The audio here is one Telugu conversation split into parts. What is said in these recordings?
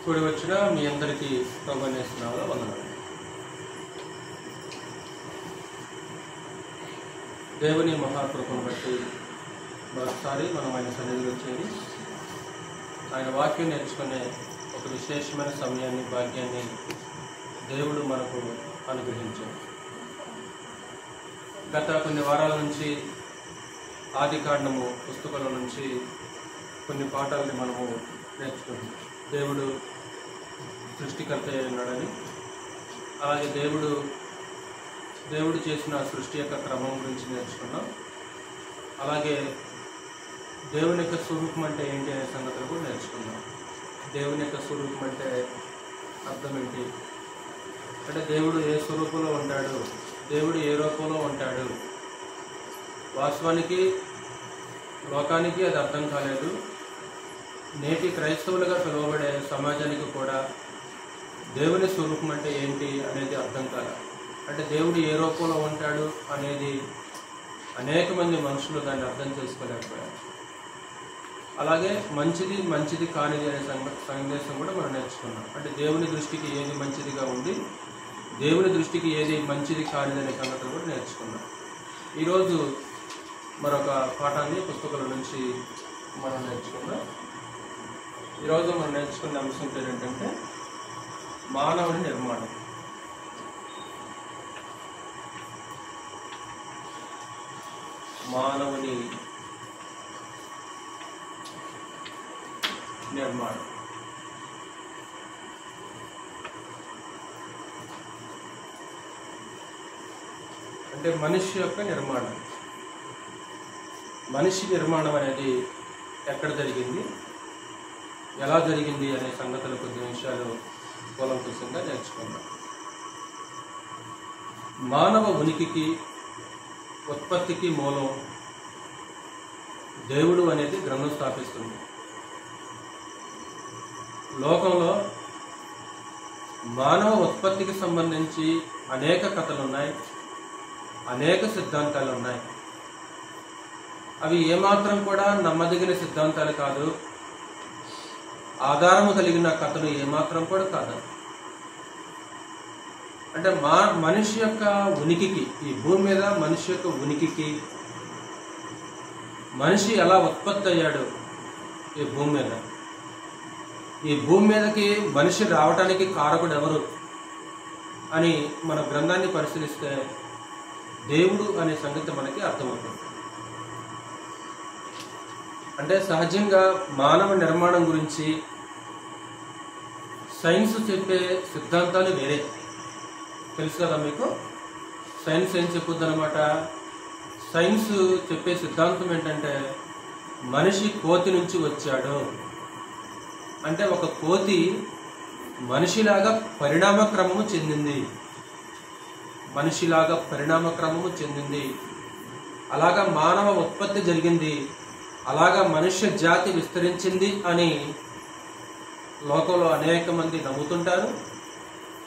కూడి వచ్చిన మీ అందరికీ ప్రభునేస్తున్నాలో వందనాలు. దేవుని మహాకృపను బట్టి మరోసారి మనం ఆయన సన్నిధిలో చేరి ఆయన వాక్యం నేర్చుకునే ఒక విశేషమైన సమయాన్ని, భాగ్యాన్ని దేవుడు మనకు అనుగ్రహించాడు. గత కొన్ని వారాల నుంచి ఆదికాండము పుస్తకంలో నుంచి కొన్ని పాఠాలని మనము నేర్చుకుంటాం. దేవుడు సృష్టికర్త ఉన్నాడని, అలాగే దేవుడు చేసిన సృష్టి యొక్క క్రమం గురించి నేర్చుకున్నాం. అలాగే దేవుని యొక్క స్వరూపం అంటే ఏంటి అనే సంగతులు కూడా నేర్చుకున్నాం. దేవుని యొక్క స్వరూపం అంటే అర్థం ఏంటి అంటే దేవుడు ఏ స్వరూపంలో ఉంటాడు, దేవుడు ఏ రూపంలో ఉంటాడు. వాస్తవానికి లోకానికి అది అర్థం కాలేదు. నేటి క్రైస్తవులుగా పిలువబడే సమాజానికి కూడా దేవుని స్వరూపం అంటే ఏంటి అనేది అర్థం కాదు. అంటే దేవుడు ఏ రూపంలో ఉంటాడు అనేది అనేక మంది మనుషులు దాన్ని అర్థం చేసుకోలేకపోయారు. అలాగే మంచిది కానిది అనే సందేశం కూడా మనం నేర్చుకున్నాం. అంటే దేవుని దృష్టికి ఏది మంచిదిగా ఉంది, దేవుని దృష్టికి ఏది మంచిది కానిది అనే సంగతులు కూడా నేర్చుకున్నాం. ఈరోజు మరొక పాఠాన్ని పుస్తకాల నుంచి మనం నేర్చుకున్నాం. ఈరోజు మనం నేర్చుకునే అంశం పేరు ఏంటంటే మానవుని నిర్మాణం. మానవుని నిర్మాణం. అంటే మనిషి యొక్క నిర్మాణం. మనిషి నిర్మాణం అనేది ఎక్కడ జరిగింది, ఎలా జరిగింది అనే సంగతులు కొద్ది నిమిషాలు కూలంకషంగా నేర్చుకుందాం. మానవ ఉనికికి, ఉత్పత్తికి మూలం దేవుడు అనేది గ్రంథం స్థాపిస్తుంది. లోకంలో మానవ ఉత్పత్తికి సంబంధించి అనేక కథలు ఉన్నాయి, అనేక సిద్ధాంతాలు ఉన్నాయి. అవి ఏమాత్రం కూడా నమ్మదగిన సిద్ధాంతాలు కాదు, ఆధారము కలిగిన కథలు ఏమాత్రం కూడా కాదు. అంటే మనిషి యొక్క ఉనికికి, ఈ భూమి మీద మనిషి యొక్క ఉనికికి, మనిషి ఎలా ఉత్పత్తి అయ్యాడు ఈ భూమి మీద, ఈ భూమి మీదకి మనిషి రావటానికి కారకుడు ఎవరు అని మన గ్రంథాన్ని పరిశీలిస్తే దేవుడు అనే సంగతి మనకి అర్థమవుతుంది. అంటే సహజంగా మానవ నిర్మాణం గురించి సైన్స్ చెప్పే సిద్ధాంతాలు వేరే. తెలుసు కదా మీకు, సైన్స్ ఏం చెప్పుద్ది అనమాట. సైన్స్ చెప్పే సిద్ధాంతం ఏంటంటే మనిషి కోతి నుంచి వచ్చాడు. అంటే ఒక కోతి మనిషిలాగా పరిణామ క్రమము చెందింది, మనిషిలాగా పరిణామ క్రమము చెందింది, అలాగా మానవ ఉత్పత్తి జరిగింది, అలాగా మనుష్య జాతి విస్తరించింది అని లోకంలో అనేక మంది నమ్ముతుంటారు.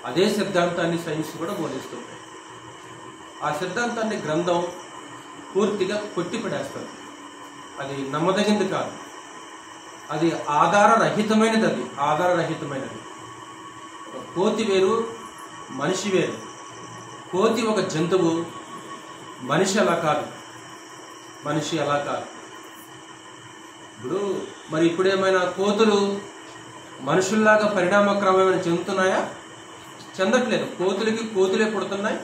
అదే సిద్ధాంతాన్ని సైన్స్ కూడా బోధిస్తుంది. ఆ సిద్ధాంతాన్ని గ్రంథం పూర్తిగా కొట్టిపడేస్తారు. అది నమ్మదగింది కాదు, అది ఆధారరహితమైనది. అది ఆధారరహితమైనది. ఒక కోతి వేరు, మనిషి వేరు. కోతి ఒక జంతువు, మనిషి అలా కాదు, మనిషి అలా కాదు. ఇప్పుడేమైనా కోతులు మనుషుల్లాగా పరిణామ క్రమం ఏమైనా చెందుతున్నాయా? చెందట్లేదు. కోతులకి కోతులే పుడుతున్నాయి,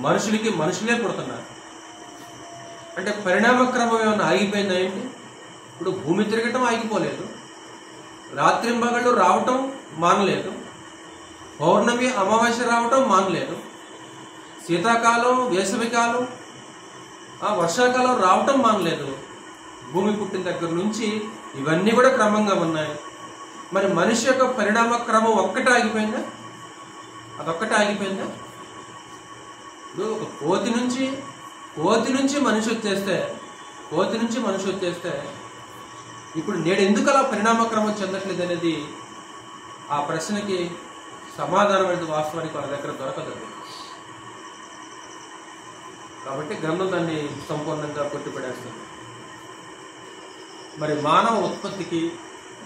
మనుషులకి మనుషులే పుడుతున్నారు. అంటే పరిణామ క్రమం ఏమైనా ఆగిపోయిందా ఏంటి? ఇప్పుడు భూమి తిరగటం ఆగిపోలేదు, రాత్రింబగళ్ళు రావటం మానలేదు, పౌర్ణమి అమావాస్య రావటం మానలేదు, శీతాకాలం వేసవికాలం వర్షాకాలం రావటం మానలేదు. భూమి పుట్టిన దగ్గర నుంచి ఇవన్నీ కూడా క్రమంగా ఉన్నాయి. మరి మనిషి యొక్క పరిణామ క్రమం ఒక్కటే ఆగిపోయిందా? అదొక్కటే ఆగిపోయిందా? ఇప్పుడు ఒక కోతి నుంచి మనిషి వచ్చేస్తే ఇప్పుడు నేడు ఎందుకు అలా పరిణామ క్రమం చెందట్లేదు అనేది, ఆ ప్రశ్నకి సమాధానం అనేది వాస్తవానికి వాళ్ళ దగ్గర దొరకదు. కాబట్టి గ్రంథం దాన్ని సంపూర్ణంగా కొట్టిపడేస్తుంది. మరి మానవ ఉత్పత్తికి,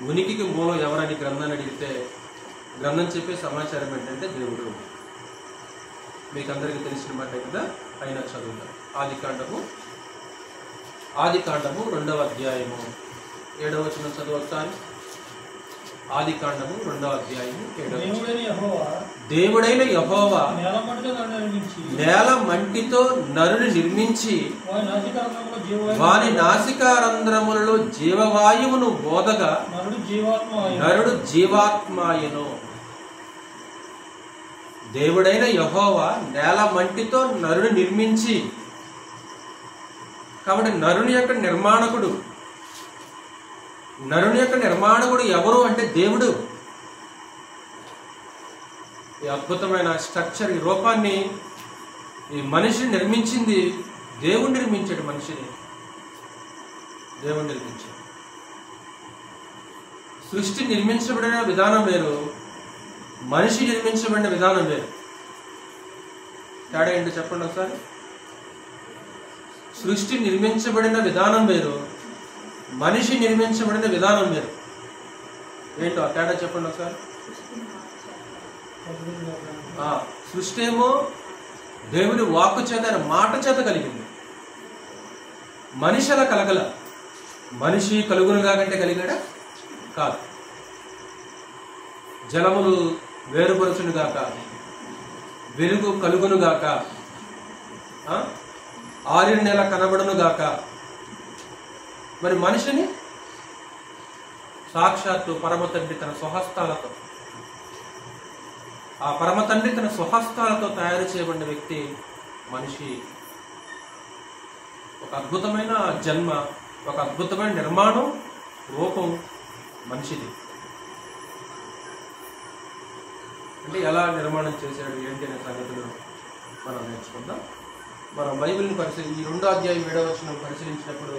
ఉనికికి మూలం ఎవరని గ్రంథాన్ని అడిగితే గ్రంథం చెప్పే సమాచారం ఏంటంటే దేవుడు. మీకు అందరికీ తెలిసిన మాట కదా, అయినా చదువుతాం. ఆదికాండము 2వ అధ్యాయము 7వ వచనం చదువు ఒకసారి. ఆదికాండము 2వ అధ్యాయము 7వ వచనం. దేవుడైన యెహోవా నేల మంటితో నరుని నిర్మించి వాని నాసికారంధ్రములలో జీవవాయువును బోధగా నరుడు జీవాత్మాయను. దేవుడైన యెహోవా నేల మంటితో నరుని నిర్మించి, కాబట్టి నరుని యొక్క నిర్మాణకుడు ఎవరు అంటే దేవుడు. ఈ అద్భుతమైన స్ట్రక్చర్, ఈ రూపాన్ని, ఈ మనిషిని నిర్మించింది దేవుడు. నిర్మించాడు మనిషిని, దేవుడు నిర్మించాడు. సృష్టి నిర్మించబడిన విధానం వేరు, మనిషి నిర్మించబడిన విధానం వేరు. తేడా ఏంటో చెప్పండి ఒకసారి. సృష్టి నిర్మించబడిన విధానం వేరు, మనిషి నిర్మించబడిన విధానం వేరు. ఏంటో ఆ తేడా చెప్పండి ఒకసారి. సృష్టి ఏమో దేవుని వాక్కు చేత, ఆయన మాట చేత కలిగింది. మనిషి అలా కలగల. మనిషి కలుగునుగా కంటే కలిగాడా? కాదు. జలములు వేరుపరచునుగాక, వెలుగు కలుగునుగాక, ఆరిన నెల కనబడునుగాక. మరి మనిషిని సాక్షాత్తు పరమ తండ్రి తన స్వహస్తాలతో, ఆ పరమ తండ్రి తన స్వహస్తాలతో తయారు చేయబడిన వ్యక్తి మనిషి. ఒక అద్భుతమైన జన్మ, ఒక అద్భుతమైన నిర్మాణం, రూపం మనిషిది. అంటే ఎలా నిర్మాణం చేశాడు ఏంటి అనే సంగతులు మనం నేర్చుకుందాం. మనం బైబిల్ని ఈ 2వ అధ్యాయం 7వ వచనం పరిశీలించినప్పుడు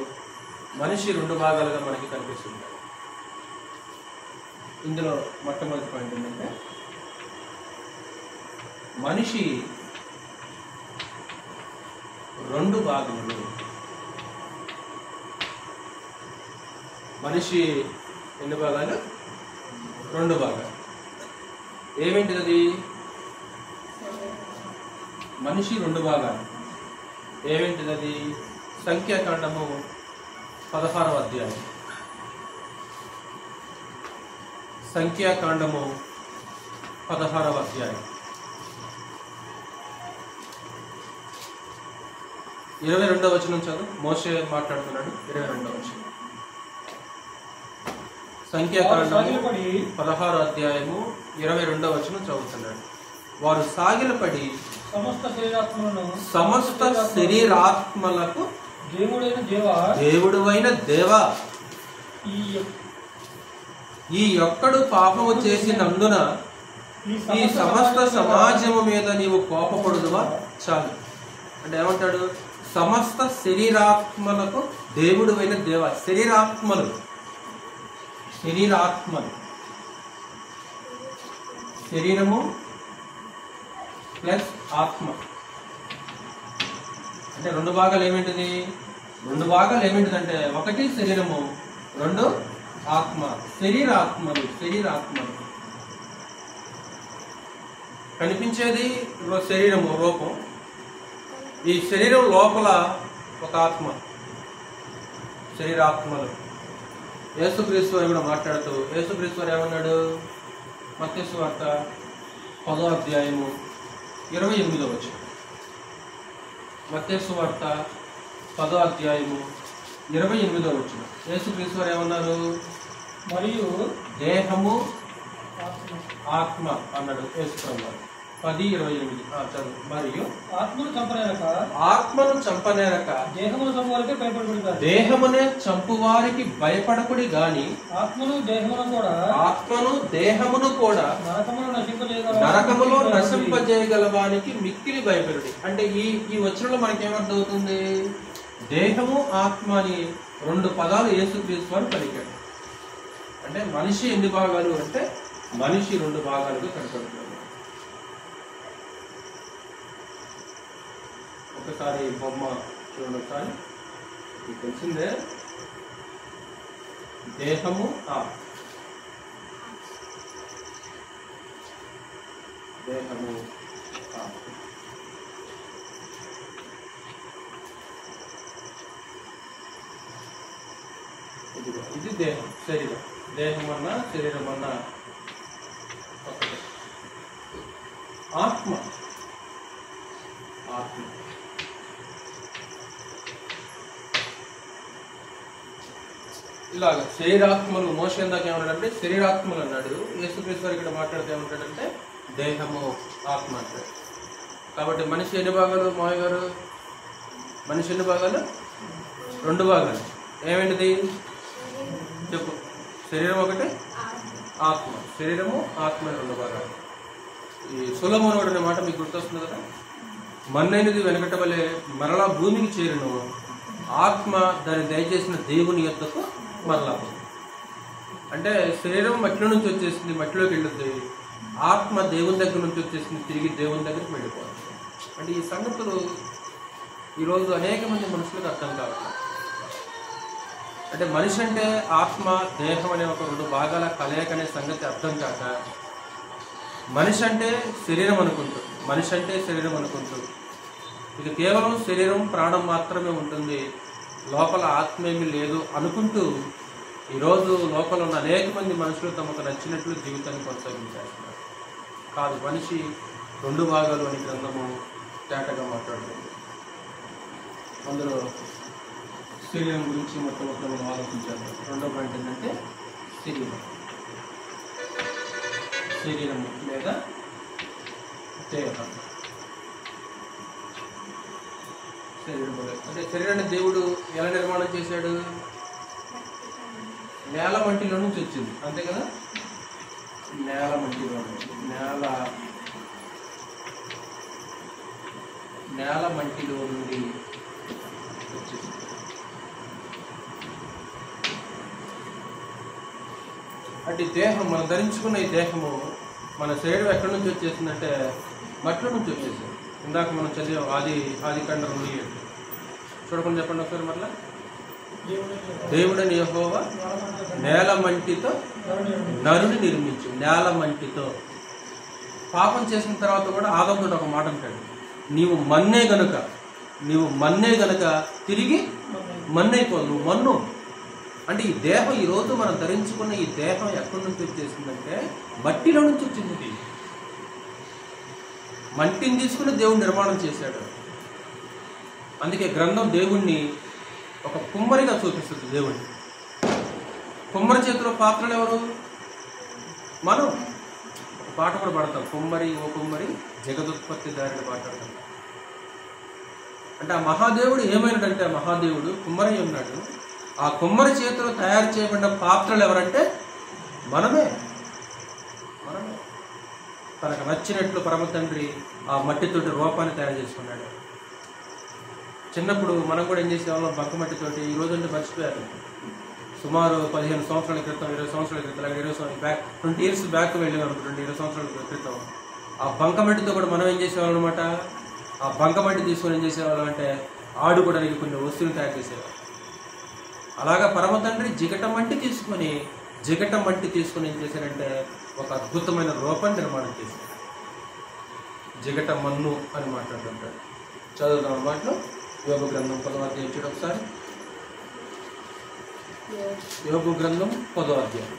మనిషి 2 భాగాలుగా మనకి కనిపిస్తుంది. ఇందులో మొట్టమొదటి పాయింట్ ఏంటంటే, మనిషి 2 భాగములు. మనిషి ఎన్ని భాగాలు? 2 భాగాలు. ఏమేంటిది? మనిషి 2 భాగాలు. ఏమేంటిది? సంఖ్యాకాండము 16వ అధ్యాయం. సంఖ్యాకాండము 16వ అధ్యాయం 22వ వచనం చదువు. మోషే మాట్లాడుతున్నాడు. 22వ వచనం. సంఖ్యాకాండము 16వ అధ్యాయము 22వ వచనం చదువుతున్నాడు. వారు సాగిలపడి సమస్త శరీరాత్మలకు దేవుడువైన దేవా, ఈ ఒక్కడు పాపము చేసినందున ఈ సమస్త సమాజము మీద నీవు కోపపడుదువా? చాలు. అంటే ఏమంటాడు? సమస్త శరీరాత్మలకు దేవుడువైన దేవ. శరీరాత్మలు శరీరము ప్లస్ ఆత్మ. అంటే 2 భాగాలు ఏమేంటిది? 2 భాగాలు ఏమేంటిదంటే, 1 శరీరము, 2 ఆత్మ. శరీరాత్మలు కనిపించేది శరీరము, రూపం. ఈ శరీరం లోపల ఒక ఆత్మ, శరీరాత్మలు. యేసుక్రీస్తు వారు కూడా మాట్లాడుతూ, యేసుక్రీస్తు వారు ఏమన్నాడు? మత్తయి సువార్త 10వ అధ్యాయము 28వ వచనం. మత్తయి సువార్త 10వ అధ్యాయము 28వ వచనం. యేసుక్రీస్తు వారు ఏమన్నారు? మరియు దేహము ఆత్మ అన్నాడు యేసుప్రభువు వారు. 10:28 చదువు. మరియు ఆత్మను చంపనేరక దేహమునే చంపువారికి భయపడకుడి గాని ఆత్మను దేహమును కూడా నరకములో నశింపజేయగలవానికి మిక్కిలి భయపడుడి. అంటే ఈ వచనంలో మనకేమర్థం అవుతుంది? దేహము ఆత్మ అని 2 పదాలు యేసుక్రీస్తు వారు పలికాడు. అంటే మనిషి ఎన్ని భాగాలు అంటే, మనిషి 2 భాగాలుగా కనపడుతుంది. ఒకసారి బొమ్మ చూడండి. ఒకసారి మీకు తెలిసిందే, దేహము దేహము ఆత్మ. ఇది దేహం, శరీరం. దేహం అన్నా శరీరం అన్నా ఒకటే. ఆత్మ ఆత్మ ఇలాగ శరీరాత్మలు. మోష ఎందాక ఏమన్నాడంటే శరీరాత్మలు అన్నాడు. యేసుక్రీస్తు వారు ఇక్కడ మాట్లాడితే ఏమంటాడంటే దేహము ఆత్మ అంటాడు. కాబట్టి మనిషి ఎన్ని భాగాలు మావయ్య గారు? మనిషి ఎన్ని భాగాలు? 2 భాగాలు. ఏమేంటిది చెప్పు? శరీరం ఒకటి, ఆత్మ. శరీరము ఆత్మ 2 భాగాలు. ఈ సొలొమోను అనే మాట మీకు గుర్తొస్తుంది కదా, మన్నైనది వెనకటవలే మరలా భూమికి చేరును, ఆత్మ దాన్ని దయచేసిన దేవుని యొద్దకు మరలా. అంటే శరీరం మట్టిలో నుంచి వచ్చేసింది, మట్టిలోకి వెళ్ళుద్ది. ఆత్మ దేవుని దగ్గర నుంచి వచ్చేసింది, తిరిగి దేవుని దగ్గరికి వెళ్ళిపోతుంది. అంటే ఈ సంగతులు ఈరోజు అనేక మంది మనుషులకు అర్థం కావాలి. అంటే మనిషి అంటే ఆత్మ దేహం అనే ఒక 2 భాగాల కలయిక అనే సంగతి అర్థం కాక మనిషి అంటే శరీరం అనుకుంటుంది, మనిషి అంటే శరీరం అనుకుంటుంది. ఇది కేవలం శరీరం ప్రాణం మాత్రమే ఉంటుంది, లోపల ఆత్మ ఏమీ లేదు అనుకుంటూ ఈరోజు లోపల ఉన్న అనేక మంది మనుషులు తమకు నచ్చినట్లు జీవితాన్ని కొనసాగించేస్తున్నారు. కాదు, మనిషి 2 భాగాలు అని గ్రంథము తేటగా మాట్లాడుతుంది. అందులో శరీరం గురించి మొట్టమొదటి మనం ఆలోచించాము. 2వ పాయింట్ ఏంటంటే శరీరం. శరీరము లేదా దేహం. శరీరము అంటే శరీరాన్ని దేవుడు ఎలా నిర్మాణం చేశాడు? నేల మట్టిలో నుంచి వచ్చింది, అంతే కదా? నేల మట్టిలో నేల మట్టిలో నుండి వచ్చింది. అంటే దేహం, మనం ధరించుకున్న ఈ దేహము, మన శరీరం ఎక్కడి నుంచి వచ్చేసిందంటే మట్టిలో నుంచి వచ్చేసింది. ఇందాక మనం చదివాం ఆది కాండం 2:7. చూడకుండా చెప్పండి ఒకసారి మరలా. దేవుడని యెహోవా నేల మంటితో నరుని నిర్మించు. నేల మంటితో. పాపం చేసిన తర్వాత కూడా ఆదాముతో ఒక మాట అంటాడు, నీవు మన్నే గనుక తిరిగి మన్నైపోదు, నువ్వు మన్ను. అంటే ఈ దేహం, ఈరోజు మనం ధరించుకున్న ఈ దేహం ఎక్కడి నుంచి వచ్చేసిందంటే మట్టిలో నుంచి వచ్చింది. మట్టిని తీసుకుని దేవుడు నిర్మాణం చేశాడు. అందుకే గ్రంథం దేవుణ్ణి ఒక కుమ్మరిగా చూపిస్తుంది. దేవుణ్ణి కుమ్మరి చేతిలో పాత్రలు ఎవరు? మనం. ఒక పాట కూడా పాడతాం, కుమ్మరి ఓ కుమ్మరి జగదుత్పత్తి దారిని పాడతాం. అంటే ఆ మహాదేవుడు ఏమైనాడంటే, ఆ మహాదేవుడు కుమ్మరి ఉన్నాడు. ఆ కుమ్మరి చేతిలో తయారు చేయబడిన పాత్రలు ఎవరంటే మనమే. తనకు నచ్చినట్లు పరమ తండ్రి ఆ మట్టితోటి రూపాన్ని తయారు చేసుకున్నాడు. చిన్నప్పుడు మనం కూడా ఏం చేసేవాళ్ళం? బంకమట్టితోటి. ఈ రోజు అంటే మర్చిపోయారు. సుమారు 15 సంవత్సరాల క్రితం, 20 సంవత్సరాల క్రితం, 20 years బ్యాక్ వెళ్ళేవారు. 20 సంవత్సరాల క్రితం ఆ బంకమట్టితో కూడా మనం ఏం చేసేవాళ్ళం అనమాట. ఆ బంకమట్టి తీసుకొని ఏం చేసేవాళ్ళం అంటే ఆడుకోవడానికి కొన్ని వస్తువులు తయారు చేసేవాళ్ళు. అలాగా పరమ తండ్రి జిగట మట్టి తీసుకొని ఏం చేశారంటే ఒక అద్భుతమైన రూపాన్ని నిర్మాణం చేశారు. జిగట మన్ను అని మాట్లాడుతుంటాడు. చదువుదాం అన్నమాట. యోబు గ్రంథం 10వ అధ్యాయం చూడు ఒకసారి. యోబు గ్రంథం 10వ అధ్యాయం.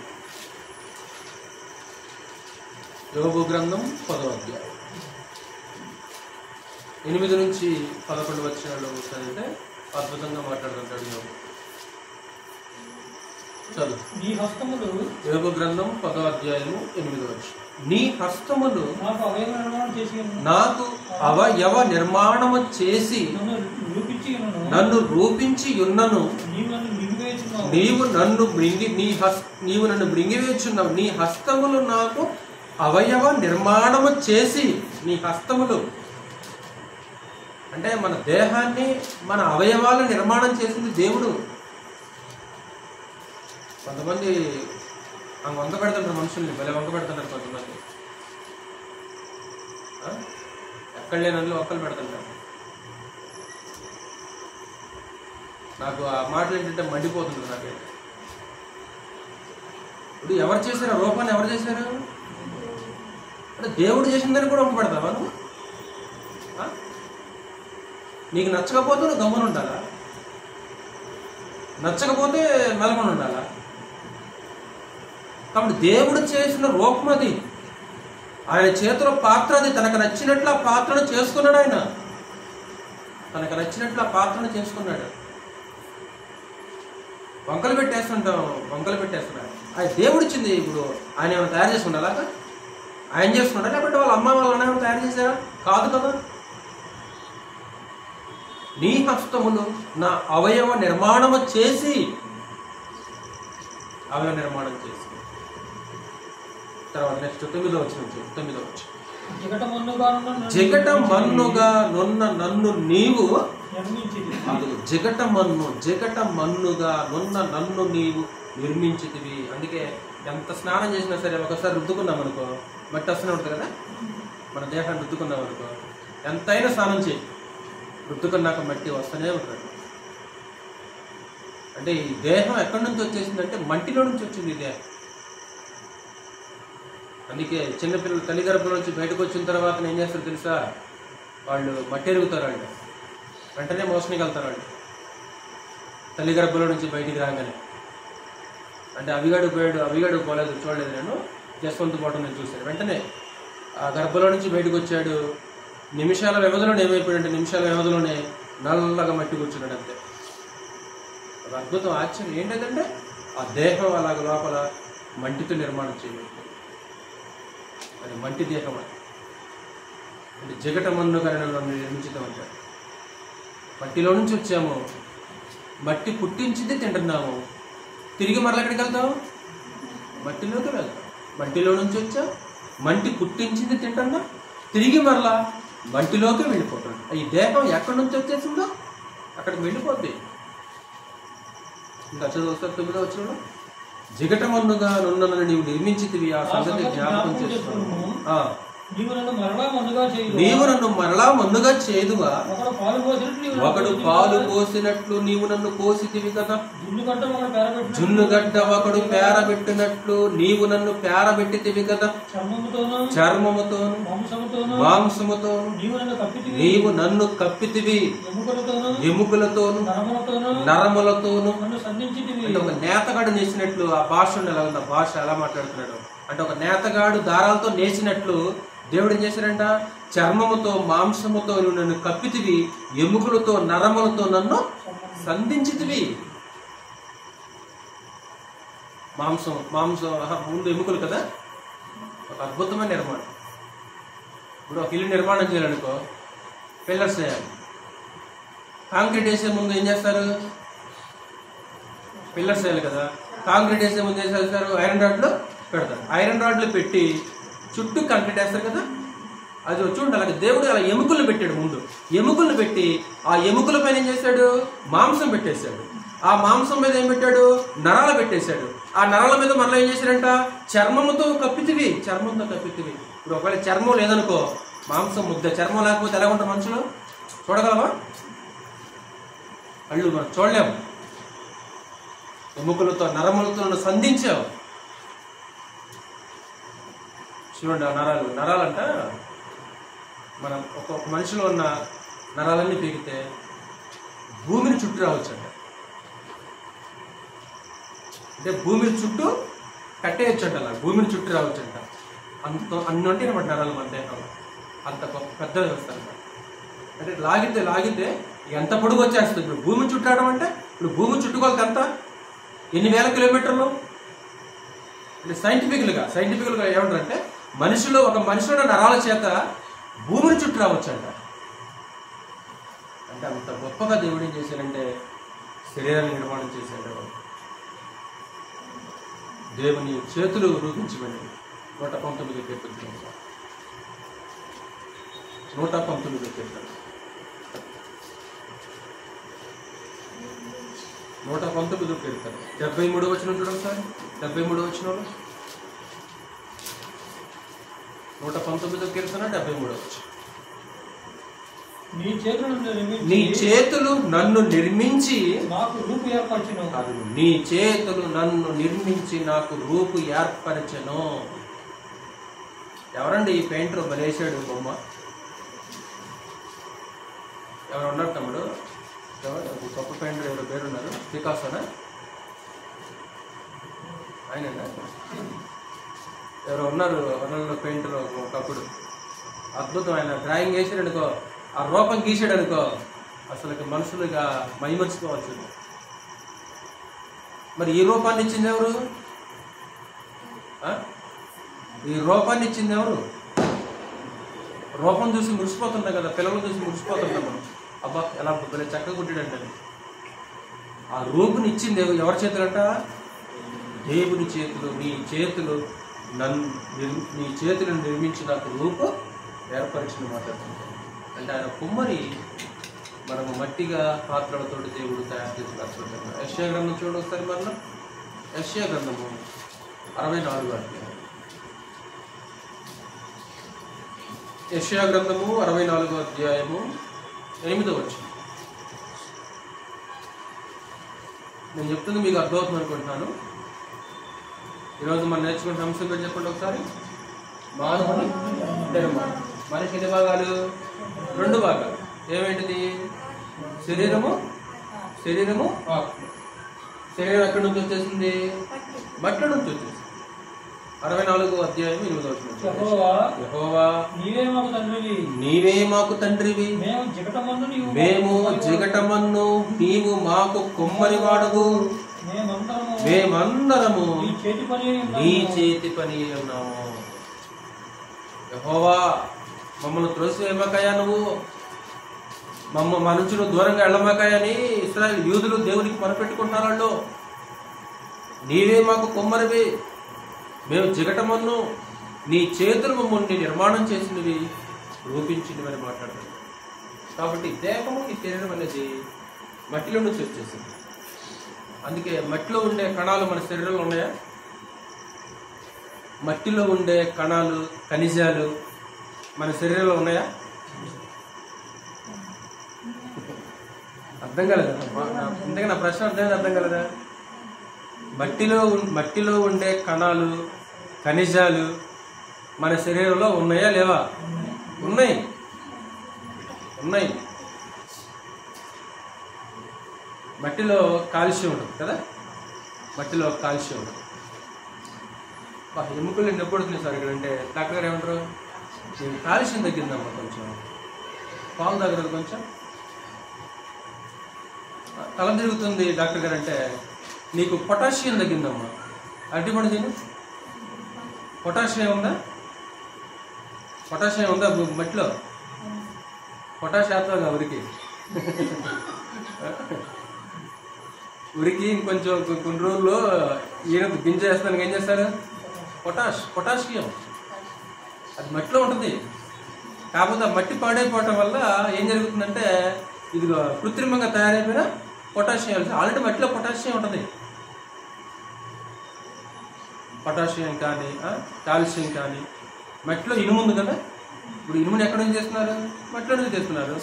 యోబు గ్రంథం 10వ అధ్యాయం 8 నుంచి 11 వచనాలు చదివితే అద్భుతంగా మాట్లాడుతుంటాడు యోబు. చదువు. నీ హస్తములు, యోబు గ్రంథం 10వ అధ్యాయము 8వ వచనం. నీ హస్తములు నాకు అవయవ నిర్మాణము చేసి నన్ను రూపించి ఉన్నను. నీవు నన్ను మృంగివేచున్నావు. నీ హస్తములు నాకు అవయవ నిర్మాణము చేసి. నీ హస్తములు అంటే మన దేహాన్ని, మన అవయవాలను నిర్మాణం చేసింది దేవుడు. కొంతమంది వంక పెడుతుంటారు, మనుషుల్ని భలే వంక పెడుతుంటారు కొంతమంది. ఎక్కడ లేని ఒక్కలు పెడుతుంటారు. నాకు ఆ మాటలు ఏంటంటే మండిపోతుంది నాకైతే. ఇప్పుడు ఎవరు చేశారు? రూపాన్ని ఎవరు చేశారు? అంటే దేవుడు చేసిందని కూడా ఒప్పుపడతావా నువ్వు? నీకు నచ్చకపోతే నువ్వు గమ్మున ఉండాలా? నచ్చకపోతే మెలకొని ఉండాలా? కాబట్టి దేవుడు చేసిన రూపం అది, ఆయన చేతిలో పాత్ర అది. తనకు నచ్చినట్లు ఆ పాత్రను చేసుకున్నాడు. ఆయన తనకు నచ్చినట్లు ఆ పాత్రను చేసుకున్నాడు. వంకలు పెట్టేస్తున్నాడు. ఆయన దేవుడు ఇచ్చింది. ఇప్పుడు ఆయన ఏమైనా తయారు చేసుకున్నా అలాగా? ఆయన చేసుకున్నాడా లేకపోతే వాళ్ళ అమ్మ వాళ్ళ అన్న ఏమైనా తయారు చేశారా? కాదు కదా. నీ హస్తములు నా అవయవ నిర్మాణం చేసి తర్వాత నెక్స్ట్ 9వ వచనం. జిగట మన్నుగా నున్న నన్ను నీవు నిర్మించితివి. అందుకే ఎంత స్నానం చేసినా సరే ఒకసారి రుద్దుకున్నాం అనుకో మట్టి వస్తూనే ఉంటుంది కదా. మన దేహాన్ని రుద్దుకున్నాం అనుకో, ఎంతైనా స్నానం చేయి, రుద్దుకున్నాక మట్టి వస్తూనే ఉంటుంది. అంటే ఈ దేహం ఎక్కడి నుంచి వచ్చేసిందంటే మట్టిలో నుంచి వచ్చింది ఈ దేహం. అందుకే చిన్నపిల్లలు తల్లి గర్భంలో నుంచి బయటకు వచ్చిన తర్వాత ఏం చేస్తారో తెలుసా? వాళ్ళు మట్టి ఎరుగుతారు. వాళ్ళు వెంటనే మోసనికి వెళ్తారు. వాళ్ళు తల్లి గర్భంలో నుంచి బయటికి రాగానే. అంటే అవిగాడు పోలేదు, చూడలేదు నేను, జస్వంత్ పోవడం నేను చూశాను. వెంటనే ఆ గర్భంలో నుంచి బయటకు వచ్చాడు. నిమిషాల వ్యవధిలోనే ఏమైపోయాడంటే నిమిషాల వ్యవధిలోనే నల్లగా మట్టి కూర్చున్నాడు. అంతే. ఒక అద్భుతం, ఆశ్చర్యం ఏంటంటే ఆ దేహం అలాగ లోపల మట్టితో నిర్మాణం చేయబడింది. అది మట్టి దేహం. అంటే జిగట మన్నుగా నన్ను నిర్మించడం అంటారు. మట్టిలో నుంచి వచ్చాము, మట్టి పుట్టించింది తింటున్నాము, తిరిగి మరలా ఎక్కడికి వెళ్తాము? మట్టిలోకి వెళ్తాం. మట్టిలో నుంచి వచ్చాం, మట్టి పుట్టించింది తింటున్నా, తిరిగి మరలా మట్టిలోకి వెళ్ళిపోతాం. ఈ దేహం ఎక్కడి నుంచి వచ్చేసిందో అక్కడికి వెళ్ళిపోద్ది. ఇంకా చదువుతారు 9వ వచనంలో, జిగట మన్నుగా నున్న నీవు నిర్మించితివి, ఆ సంగతి జ్ఞాపకం చేసుకున్నావు. నీవు నన్ను మరలా మన్నుగా చేదువా, ఒకడు పాలు పోసినట్లు నీవు నన్ను కోసితివి కదా. జున్నుగడ్డ ఒకడు పేరబెట్టినట్లు నీవు నన్ను పేరబెట్టితివి కదా. చర్మముతోను మాంసముతోను నీవు నన్ను కప్పితివి, ఎముకలతోను నరములతోను. అంటే ఒక నేతగాడు నేసినట్లు ఆ భాష ఎలా ఉంది, ఆ భాష ఎలా మాట్లాడుతున్నాడు అంటే ఒక నేతగాడు దారాలతో నేసినట్లు దేవుడు ఏం చేశాడంట? చర్మముతో మాంసముతో నువ్వు నన్ను కప్పితివి, ఎముకలతో నరములతో నన్ను సంధించితివి. మాంసం ముందు ఎముకలు కదా. ఒక అద్భుతమైన నిర్మాణం. ఇప్పుడు ఒక ఇల్లు నిర్మాణం చేయాలనుకో, పిల్లర్స్ వేయాలి. కాంక్రీట్ వేసే ముందు ఏం చేస్తారు? పిల్లర్స్ వేయాలి కదా. కాంక్రీట్ వేసే ముందు ఏం చేస్తారు? ఐరన్ రాడ్లు పెడతారు. ఐరన్ రాడ్లు పెట్టి చుట్టూ కాంక్రీట్ వేస్తారు కదా. అది చూడండి, అలాగే దేవుడు అలా ఎముకలను పెట్టాడు. ముందు ఎముకలను పెట్టి ఆ ఎముకల పైన ఏం చేశాడు? మాంసం పెట్టేశాడు. ఆ మాంసం మీద ఏం పెట్టాడు? నరాలు పెట్టేశాడు. ఆ నరాల మీద మరలా ఏం చేశాడంట? చర్మంతో కప్పితివి. ఇప్పుడు ఒకవేళ చర్మం లేదనుకో, మాంసం ముద్ద, చర్మం లేకపోతే ఎలా ఉంటారు మనుషులు? చూడగలవా? అళ్ళు మనం చూడలేము. ఎముకలతో నరములతో సంధించావు. చూడండి, ఆ నరాలంట మనం ఒక మనిషిలో ఉన్న నరాలన్నీ పీకితే భూమిని చుట్టూ రావచ్చంట. అంటే భూమిని చుట్టూ కట్టేయచ్చంట. అలా భూమిని చుట్టూ రావచ్చంట. అన్ని ఉంటాయి అన్నమాట నరాలు మన దేహంలో. అంత పెద్దది వస్తారంట. అంటే లాగితే ఎంత పొడుగు వచ్చేస్తుంది. ఇప్పుడు భూమిని చుట్టూ రావడం అంటే, ఇప్పుడు భూమి చుట్టుకోవాలి ఎంత? ఎన్ని వేల కిలోమీటర్లు? అంటే సైంటిఫికల్గా ఏమంటారంటే ఒక మనిషిలో నరాల చేత భూమిని చుట్టూ రావచ్చంట. అంటే అంత గొప్పగా దేవుడు ఏం చేశాడంటే శరీరాన్ని నిర్మాణం చేశాడు. దేవుని చేతులు రూపించబడి 119 కీర్తన 119 కీర్తన 119 కీర్తన 73వ వచనం చూడండి సార్. 73వ వచనంలో 119వ కీర్తన 73వ వచనం. నీ చేతులు నన్ను నిర్మించి నాకు రూపు ఏర్పరచెను. నీ చేతులు నన్ను నిర్మించి నాకు రూపు ఏర్పరచెను. ఎవరండి ఈ పెయింటర్ బలేసాడు బొమ్మ? ఎవరు ఉన్నారు తమ్ముడు? గొప్ప పెయింటర్ ఎవరు పేరున్నారు? పికాసోనా? ఆయన ఎవరో ఉన్నారు వరల్డ్లో పెయింటర్ ఒకప్పుడు. అద్భుతం. ఆయన డ్రాయింగ్ వేసాడు అనుకో, ఆ రూపం గీసాడు అనుకో, అసలు మనుషులుగా మైమర్చిపోవచ్చు. మరి ఈ రూపాన్ని ఇచ్చింది ఎవరు? ఈ రూపాన్ని ఇచ్చింది ఎవరు? రూపం చూసి మురిసిపోతుంటాం కదా, పిల్లలు చూసి మురిసిపోతుంటాం మనం. అబ్బా ఎలా చక్కగా కుట్టాడంటే, ఆ రూపుని ఇచ్చింది ఎవరి చేతులంట? దేవుని చేతులు. నీ చేతులను నిర్మించిన రూపు ఏర్పరిచిన మాట్లాడుతుంటాం. అంటే ఆయన కుమ్మరి, మనము మట్టిగా పాత్రలతో దేవుడు తయారు చేసి కట్టుకుంటాం. యెషయా గ్రంథం చూడండి ఒకసారి. మరలా యెషయా గ్రంథము 64 అధ్యాయం. యెషయా గ్రంథము 64 అధ్యాయము 8వ వచనం. నేను చెప్తుంది మీకు అర్థమవుతుంది అనుకుంటున్నాను. ఈరోజు మనం నేర్చుకున్న అంశం పేరు చెప్పండి ఒకసారి. మానవుని నిర్మాణం. మనిషి ఎన్ని భాగాలు? 2 భాగాలు. ఏమేంటిది? శరీరము, ఆత్మ. శరీరం ఎక్కడి నుంచి వచ్చేసింది? మట్టి నుంచి వచ్చేసింది. 64వ అధ్యాయం 8వ వచనం. యెహోవా నీవే మాకు తండ్రివి, మేము జిగటమన్ను, నీవు మాకు కొమ్మరి వాడవు, మేమందరము నీ చేతి పని ఉన్నాము. యెహోవా మమ్మల్ని త్రోసివేయమాకయ్యా, నువ్వు మా నుంచి నువ్వు దూరంగా వెళ్ళమాకయ్యని ఇశ్రాయేలు యూదులు దేవునికి మొరపెట్టుకుంటున్నారు. వాళ్ళు నీవే మాకు కొమ్మరివి, మేము జిగటమన్ను, నీ చేతులు మమ్మల్ని నిర్మాణం చేసినవి, రూపించినవి అని మాట్లాడతారు. కాబట్టి దేహము, ఈ శరీరం అనేది మట్టిలో నుంచి వచ్చేసింది. అందుకే మట్టిలో ఉండే కణాలు మన శరీరంలో ఉన్నాయా? మట్టిలో ఉండే కణాలు, ఖనిజాలు మన శరీరంలో ఉన్నాయా? అర్థం కాలేదా? ఇంతగా నా ప్రశ్న అర్థం కాలేదా? మట్టిలో ఉండే కణాలు, ఖనిజాలు మన శరీరంలో ఉన్నాయా లేవా? ఉన్నాయి. మట్టిలో కాల్షియం ఉంటుంది కదా, మట్టిలో కాల్షియం ఉంటుంది. ఎముకలు నొప్పి పడుతున్నాయి సార్ ఇక్కడ అంటే డాక్టర్ గారు ఏమంటారు? కాల్షియం తగ్గిందమ్మా, కొంచెం పాలు తగ్గదు, కొంచెం తల తిరుగుతుంది డాక్టర్ గారు అంటే నీకు పొటాషియం తగ్గిందమ్మా, అరటిపండు తిను. పొటాషియం ఉందా? మట్టిలో పొటాషియం వేస్తావుగా ఉరికి ఇంకొంచెం కొన్ని రోజుల్లో ఈయన గింజ వేస్తానికి ఏం చేస్తారు? పొటాషియం అది మట్టిలో ఉంటుంది. కాకపోతే ఆ మట్టి పాడైపోవటం వల్ల ఏం జరుగుతుందంటే ఇదిగో కృత్రిమంగా తయారైపోయిన పొటాషియం. ఆల్రెడీ మట్టిలో పొటాషియం ఉంటుంది. పొటాషియం కానీ కాల్షియం కానీ. మట్టిలో ఇనుము ఉంది కదా, ఇప్పుడు ఇనుముని ఎక్కడ నుంచి చేస్తున్నారు? మట్టిలో నుంచి చేస్తున్నారు.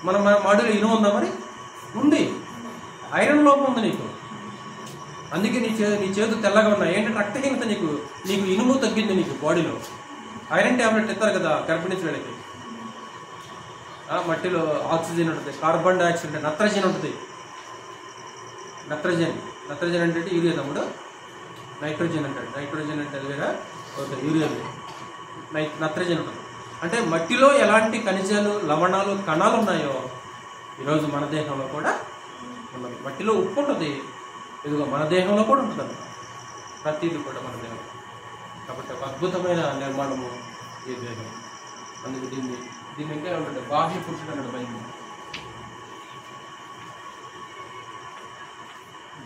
మన మాడిలో ఇనుము ఉందా? మరి ఉంది. ఐరన్ లోపం ఉంది నీకు, అందుకే నీ చేతులు తెల్లగా ఉన్నాయి. ఏంటంటే రక్తహీనత, నీకు ఇనుము తగ్గింది నీకు బాడీలో. ఐరన్ ట్యాబ్లెట్ ఇస్తారు కదా గర్భిణీ స్త్రీలకి. మట్టిలో ఆక్సిజన్ ఉంటుంది, కార్బన్ డైఆక్సైడ్, నత్రజన్ ఉంటుంది. నత్రజన్ అంటే యూరియా తమ్ముడు. నైట్రోజన్ అంటాడు. నైట్రోజన్ అంటే అది వేరే, యూరియా నత్రజన్ ఉంటుంది. అంటే మట్టిలో ఎలాంటి ఖనిజాలు, లవణాలు, కణాలు ఉన్నాయో ఈరోజు మన దేహంలో కూడా ఉన్నది. మట్టిలో ఉప్పు ఉంటుంది, ఇదిగో మన దేహంలో కూడా ఉంటుంది అన్నమాట. ప్రతిదీ కూడా మన దేహం. కాబట్టి ఒక అద్భుతమైన నిర్మాణము ఈ దేహం. అందుకు దీన్ని ఇంకా ఏమంటే బాహ్య పురుషుడు అన్నాడు బైబిల్.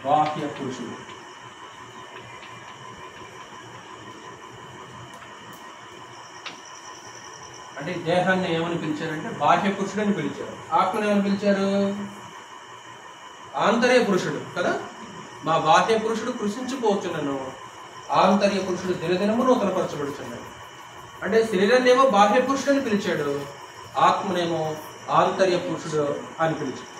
బాహ్య పురుషుడు అంటే దేహాన్ని ఏమని పిలిచారంటే బాహ్య పురుషుడు అని పిలిచారు. ఆత్మను ఏమని పిలిచారు? ఆంతర్య పురుషుడు కదా. మా బాహ్య పురుషుడు కృషించిపోవచ్చున్నాను, ఆంతర్య పురుషుడు దినదినము నూతనపరచబడుచున్నాడు. అంటే శరీరాన్ని ఏమో బాహ్య పురుషుడు అని పిలిచాడు, ఆత్మనేమో ఆంతర్య పురుషుడు అని పిలిచాడు.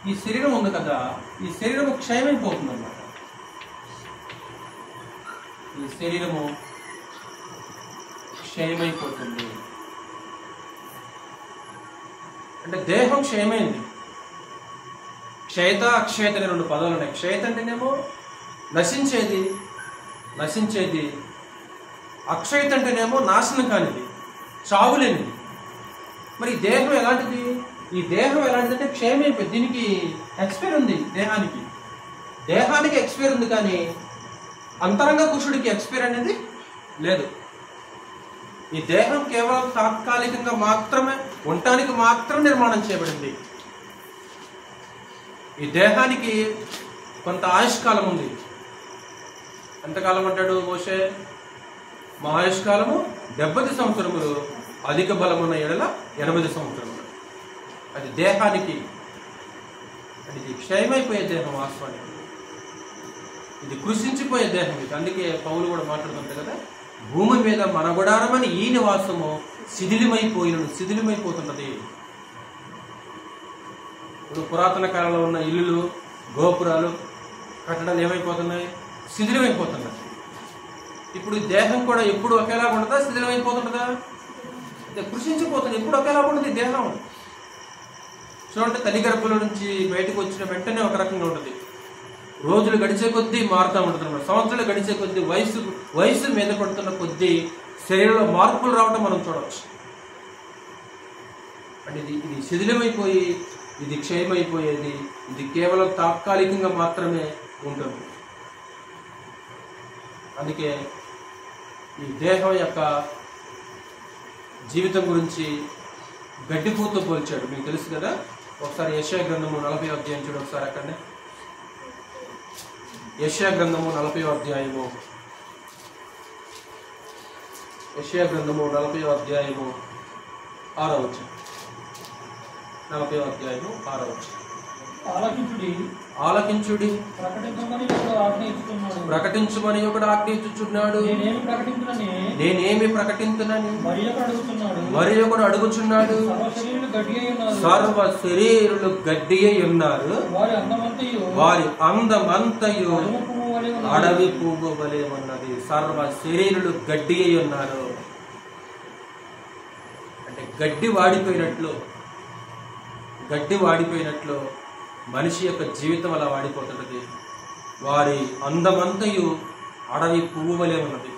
ఈ శరీరం ఉంది కదా, ఈ శరీరం క్షయమైపోతుంది అన్నమాట. ఈ శరీరము క్షయమైపోతుంది. అంటే దేహం క్షయమైంది. క్షయత అక్షయత అనే 2 పదాలు ఉన్నాయి. క్షయత అంటేనేమో నశించేది, అక్షయత అంటేనేమో నాశనం కానిది, చావులేనిది. మరి ఈ దేహం ఎలాంటిది? ఈ దేహం ఎలాంటిదంటే క్షయమైపోయింది. దీనికి ఎక్స్పైర్ ఉంది. దేహానికి ఎక్స్పైర్ ఉంది, కానీ అంతరంగ పురుషుడికి ఎక్స్పైర్ అనేది లేదు. ఈ దేహం కేవలం తాత్కాలికంగా మాత్రమే ఉండటానికి మాత్రం నిర్మాణం చేయబడింది. ఈ దేహానికి కొంత ఆయుష్కాలం ఉంది. ఎంతకాలం అంటాడు మోషే? మా ఆయుష్కాలము 70 సంవత్సరములు, అధిక బలమున్న ఎడల 80 సంవత్సరములు. అది దేహానికి. అది ఇది క్షయమైపోయే దేహం. వాస్తవానికి ఇది కృషించిపోయే దేహం. ఇది అందుకే పౌలు కూడా మాట్లాడుతుంటారు కదా, భూమి మీద మన గుడారమని ఈ నివాసము శిథిలమైపోతున్నది. ఇప్పుడు పురాతన కాలంలో ఉన్న ఇల్లులు, గోపురాలు, కట్టడాలు ఏమైపోతున్నాయి? శిథిలమైపోతున్నాయి. ఇప్పుడు దేహం కూడా ఎప్పుడు ఒకేలా ఉండదా? శిథిలమైపోతుంటుందా? కృషించిపోతుంది. ఎప్పుడు ఒకేలా ఉండదు దేహం. చూడండి, తల్లి గర్భంలో నుంచి బయటకు వచ్చిన వెంటనే ఒక రకంగా ఉంటుంది. రోజులు గడిచే కొద్దీ మారుతూ ఉంటుంది అన్నమాట. సంవత్సరాలు గడిచే కొద్దీ వయసు మీద పడుతున్న కొద్దీ శరీరంలో మార్పులు రావటం మనం చూడవచ్చు. అంటే ఇది శిథిలమైపోయి, ఇది క్షయమైపోయేది. ఇది కేవలం తాత్కాలికంగా మాత్రమే ఉంటుంది. అందుకే ఈ దేహం యొక్క జీవితం గురించి గడ్డిపూతో పోల్చాడు. మీకు తెలుసు కదా. ఒకసారి యెషయా గ్రంథము 40వ అధ్యాయం చూడు ఒకసారి. అక్కడనే యెషయా గ్రంథము 40వ అధ్యాయము, యెషయా గ్రంథము 40వ అధ్యాయము 6వ వచనం. 40వ అధ్యాయము 6వ వచనం. ఆలకించుడి, ప్రకటించమని ఒకడు ఆజ్ఞించుచున్నాడు. నేనేమి ప్రకటించునని మరి ఒకడు అడుగుచున్నాడు. సర్వ శరీరులు గడ్డి అయి ఉన్నారు, వారి అందమంతయు అడవి పువ్వు వలె ఉన్నది. సర్వ శరీరులు గడ్డి అయి ఉన్నారు అంటే గడ్డి వాడిపోయినట్లు మనిషి యొక్క జీవితం అలా వాడిపోతున్నది. వారి అందమంతయు అడవి పువ్వు వలె ఉన్నది.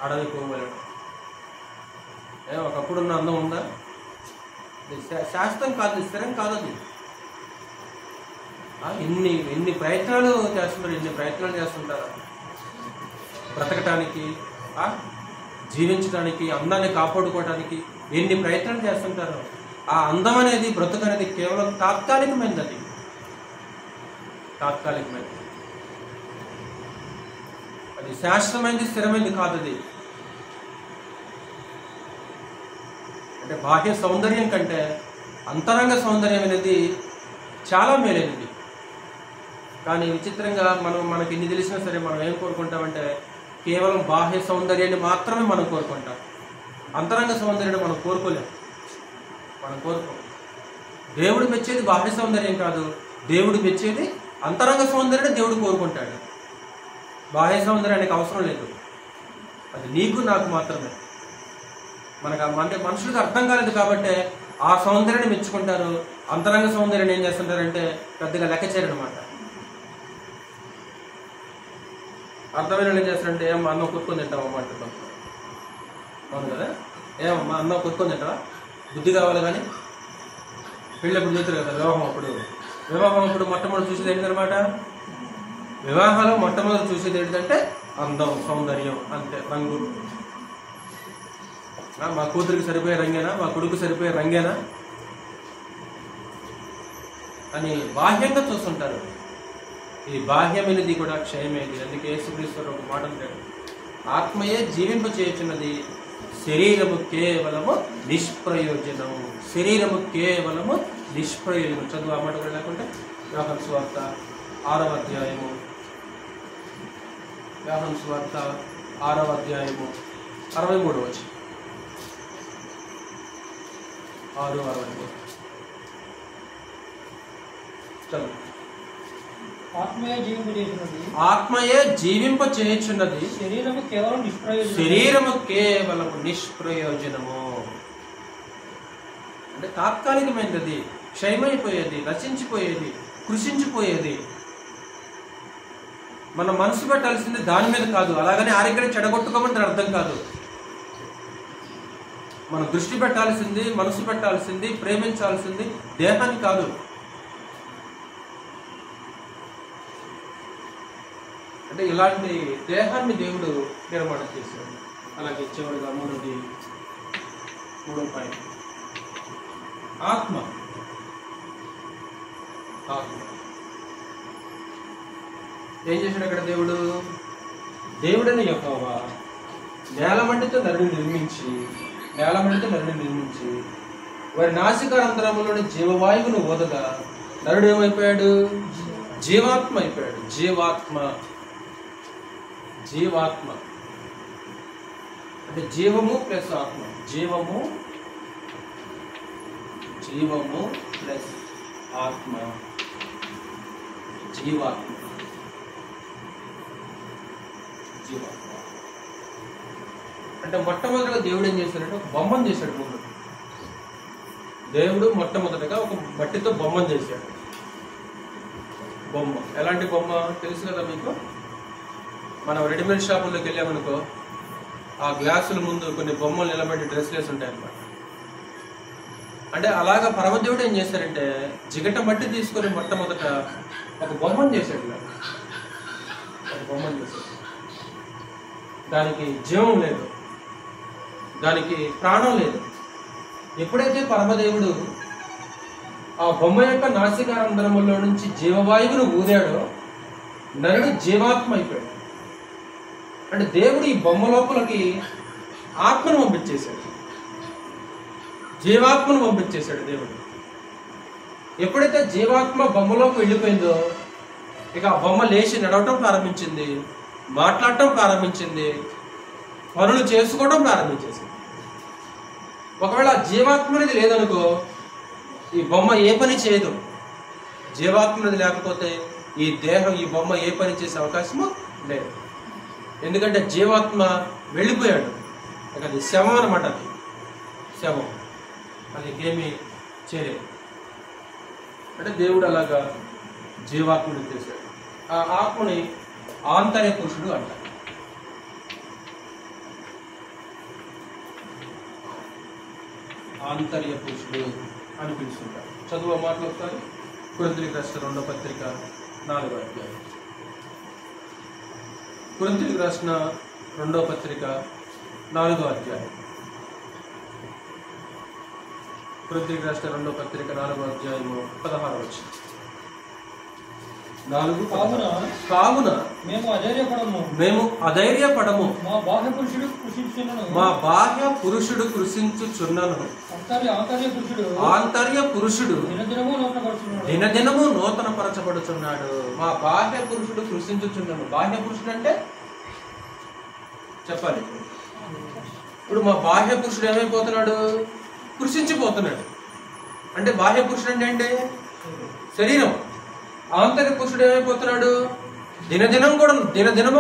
అడవి పువ్వు వలె. ఒకప్పుడున్న అందం ఉందా? శాశ్వతం కాదు, స్థిరం కాదు. ఎన్ని ప్రయత్నాలు చేస్తుంటారు బ్రతకటానికి, జీవించడానికి, అందాన్ని కాపాడుకోవడానికి ఎన్ని ప్రయత్నాలు చేస్తుంటారు. ఆ అందం అనేది, బ్రతుకు అనేది కేవలం తాత్కాలికమైనది. అది శాశ్వతమైనది, స్థిరమైనది కాదు. అది అంటే బాహ్య సౌందర్యం కంటే అంతరంగ సౌందర్యం అనేది చాలా మేలైనది. కానీ విచిత్రంగా మనకి ఇన్ని తెలిసినా సరే మనం ఏం కోరుకుంటామంటే కేవలం బాహ్య సౌందర్యాన్ని మాత్రమే మనం కోరుకుంటాం. అంతరంగ సౌందర్యాన్ని మనం కోరుకోలేం. దేవుడు మెచ్చేది బాహ్య సౌందర్యం కాదు, దేవుడు మెచ్చేది అంతరంగ సౌందర్యాన్ని దేవుడు కోరుకుంటాడు. బాహ్య సౌందర్యానికి అవసరం లేదు. అది నీకు నాకు మాత్రమే. అంటే మనుషులకు అర్థం కాలేదు కాబట్టి ఆ సౌందర్యాన్ని మెచ్చుకుంటారు. అంతరంగ సౌందర్యాన్ని ఏం చేస్తుంటారంటే పెద్దగా లెక్క చేయరనమాట. అర్థమైన ఏం చేస్తారంటే ఏమమ్మా అన్నం కొట్టుకొని తింటావమ్మా అంటుంటాం. అవును కదా, ఏమమ్మా అన్నం కొట్టుకొని తింటావా? బుద్ధి కావాలి. కానీ పెళ్ళప్పుడు చూస్తారు కదా, వివాహం అప్పుడు మొట్టమొదటి చూసేది ఏంటనమాట? వివాహాలు మొట్టమొదటి చూసేది ఏంటంటే అందం, సౌందర్యం, అంతే. రంగు. మా కూతురికి సరిపోయే రంగేనా, మా కొడుకు సరిపోయే రంగేనా అని బాహ్యంగా చూస్తుంటారు. ఈ బాహ్యమైనది కూడా క్షయమైనది. అందుకే యేసుక్రీస్తు ఒక మాట అంటాడు, ఆత్మయే జీవింప చేయుచున్నది, శరీరము కేవలము నిష్ప్రయోజనము. చదువు ఆ మాట కూడా లేకుంటే యోహాను సువార్త 6వ అధ్యాయము, 63వ వచనం. 6:63 చదువు. ఆత్మయే జీవింప చేయుచున్నది, శరీరము కేవలం నిష్ప్రయోజనము. అంటే తాత్కాలికమైనది, క్షయమైపోయేది, నశించిపోయేది, కృషించిపోయేది. మనం మనసు పెట్టాల్సింది దాని మీద కాదు. అలాగని ఆరోగ్యాన్ని చెడగొట్టుకోమని అర్థం కాదు. మనం దృష్టి పెట్టాల్సింది, మనసు పెట్టాల్సింది, ప్రేమించాల్సింది దేహాన్ని కాదు. అంటే ఇలాంటి దేహాన్ని దేవుడు నిర్మాణం చేశాడు. అలాగే చివరిగా మూడో పాయింట్ ఆత్మ. ఏం చేశాడు అక్కడ దేవుడు? దేవుడని యెహోవా నేలమట్టితో నరుని నిర్మించి వారి నాసికారంధ్రములోని జీవవాయువును ఓదగా నరుడు ఏమైపోయాడు? జీవాత్మ అయిపోయాడు. జీవాత్మ అంటే జీవము ప్లస్ ఆత్మ. జీవము ప్లస్ ఆత్మ, జీవాత్మ. అంటే మొట్టమొదటిగా దేవుడు ఏం చేశాడంటే ఒక బొమ్మను చేశాడు. ముందు దేవుడు మొట్టమొదటిగా ఒక మట్టితో బొమ్మను చేశాడు. బొమ్మ ఎలాంటి బొమ్మ తెలుసు కదా మీకు? మనం రెడీమేడ్ షాపుల్లోకి వెళ్ళామనుకో, ఆ గ్లాసుల ముందు కొన్ని బొమ్మలు నిలబడి డ్రెస్లు వేసి ఉంటాయి అన్నమాట. అంటే అలాగా పరమదేవుడు ఏం చేశారంటే జిగట మట్టి తీసుకొని మొట్టమొదట ఒక బొమ్మను చేశాడు. దానికి జీవం లేదు, దానికి ప్రాణం లేదు. ఎప్పుడైతే పరమదేవుడు ఆ బొమ్మ యొక్క నాసికారంధ్రములో నుంచి జీవవాయువును ఊదాడో నరుడు జీవాత్మ అయిపోయాడు. అంటే దేవుడు ఈ బొమ్మ లోపలికి ఆత్మను పంపించేశాడు, జీవాత్మను పంపించేశాడు దేవుడు. ఎప్పుడైతే జీవాత్మ బొమ్మలోకి వెళ్ళిపోయిందో ఇక ఆ బొమ్మ లేచి నడవటం ప్రారంభించింది, మాట్లాడటం ప్రారంభించింది, పనులు చేసుకోవడం ప్రారంభించేసింది. ఒకవేళ జీవాత్మ అనేది లేదనుకో ఈ బొమ్మ ఏ పని చేయదు. జీవాత్మ అనేది లేకపోతే ఈ దేహం, ఈ బొమ్మ ఏ పని చేసే అవకాశము లేదు. ఎందుకంటే జీవాత్మ వెళ్ళిపోయాడు. అది శవం అనమాట. అది శవం, అది ఏమీ చేయలేదు. అంటే దేవుడు అలాగా జీవాత్మని చేశాడు. ఆ ఆత్మని ఆంతర్య పురుషుడు అంటారు. ఆంతర్య పురుషుడు అని పిలుస్తుంటారు. చదువు మాటలు ఒకసారి. కొరింథీయులకు రాసిన 2వ పత్రిక 4వ అధ్యాయం. కొరింథీయులకు రాసిన 2వ పత్రిక 4వ అధ్యాయం. కొరింథీయులకు రాసిన 2వ పత్రిక 4వ అధ్యాయము 16వ వచనం. కావున మేము అధైర్యపడము, మా బాహ్య పురుషుడు కృషించుచున్నను, ఆంతర్య పురుషుడు దినదినము నూతన పరచబడుచున్నాడు. మా బాహ్య పురుషుడు కృషించుచున్నాను. బాహ్య పురుషుడు అంటే చెప్పాలి. ఇప్పుడు మా బాహ్య పురుషుడు ఏమైపోతున్నాడు? కృషించిపోతున్నాడు. అంటే బాహ్య పురుషుడు అంటే శరీరం. ఆంతర్య పురుషుడు ఏమైపోతున్నాడు? దినదినము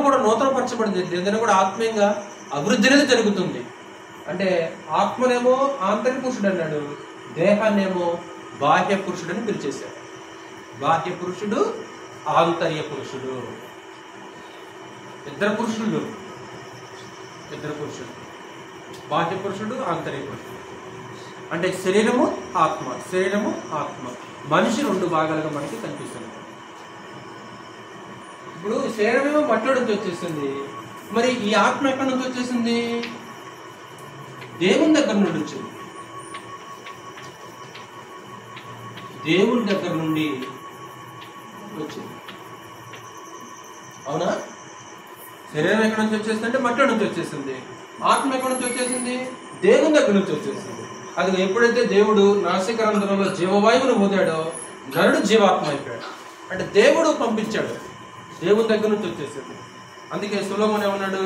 కూడా నూతన పరచబడింది. దినదినం కూడా ఆత్మీయంగా అభివృద్ధి అనేది జరుగుతుంది. అంటే ఆత్మనేమో ఆంతర్య పురుషుడు అన్నాడు, దేహాన్నేమో బాహ్య పురుషుడు అని పిలిచేశాడు. బాహ్య పురుషుడు, ఆంతర్య పురుషుడు, ఇద్దరు పురుషుడు. బాహ్య పురుషుడు, ఆంతర్య పురుషుడు. అంటే శరీరము ఆత్మ. మనిషి 2 భాగాలుగా మనకి కనిపిస్తుంది. ఇప్పుడు శరీరమేమో మట్టిలో నుంచి వచ్చేసింది. మరి ఈ ఆత్మ ఎక్కడి నుంచి వచ్చేసింది? దేవుని దగ్గర నుండి వచ్చింది. దేవుని దగ్గర నుండి వచ్చింది. అవునా? శరీరం ఎక్కడి నుంచి వచ్చేసింది అంటే మట్టిలో నుంచి వచ్చేసింది. ఆత్మ ఎక్కడి నుంచి వచ్చేసింది? దేవుని దగ్గర నుంచి వచ్చేసింది. అది ఎప్పుడైతే దేవుడు నాసికారంధ్రంలో జీవవాయువును ఊదాడో నరుడు జీవాత్మ అయిపోయాడు. అంటే దేవుడు పంపించాడు, దేవుని దగ్గర నుంచి వచ్చేసింది. అందుకే సొలొమోను ఏమన్నాడు?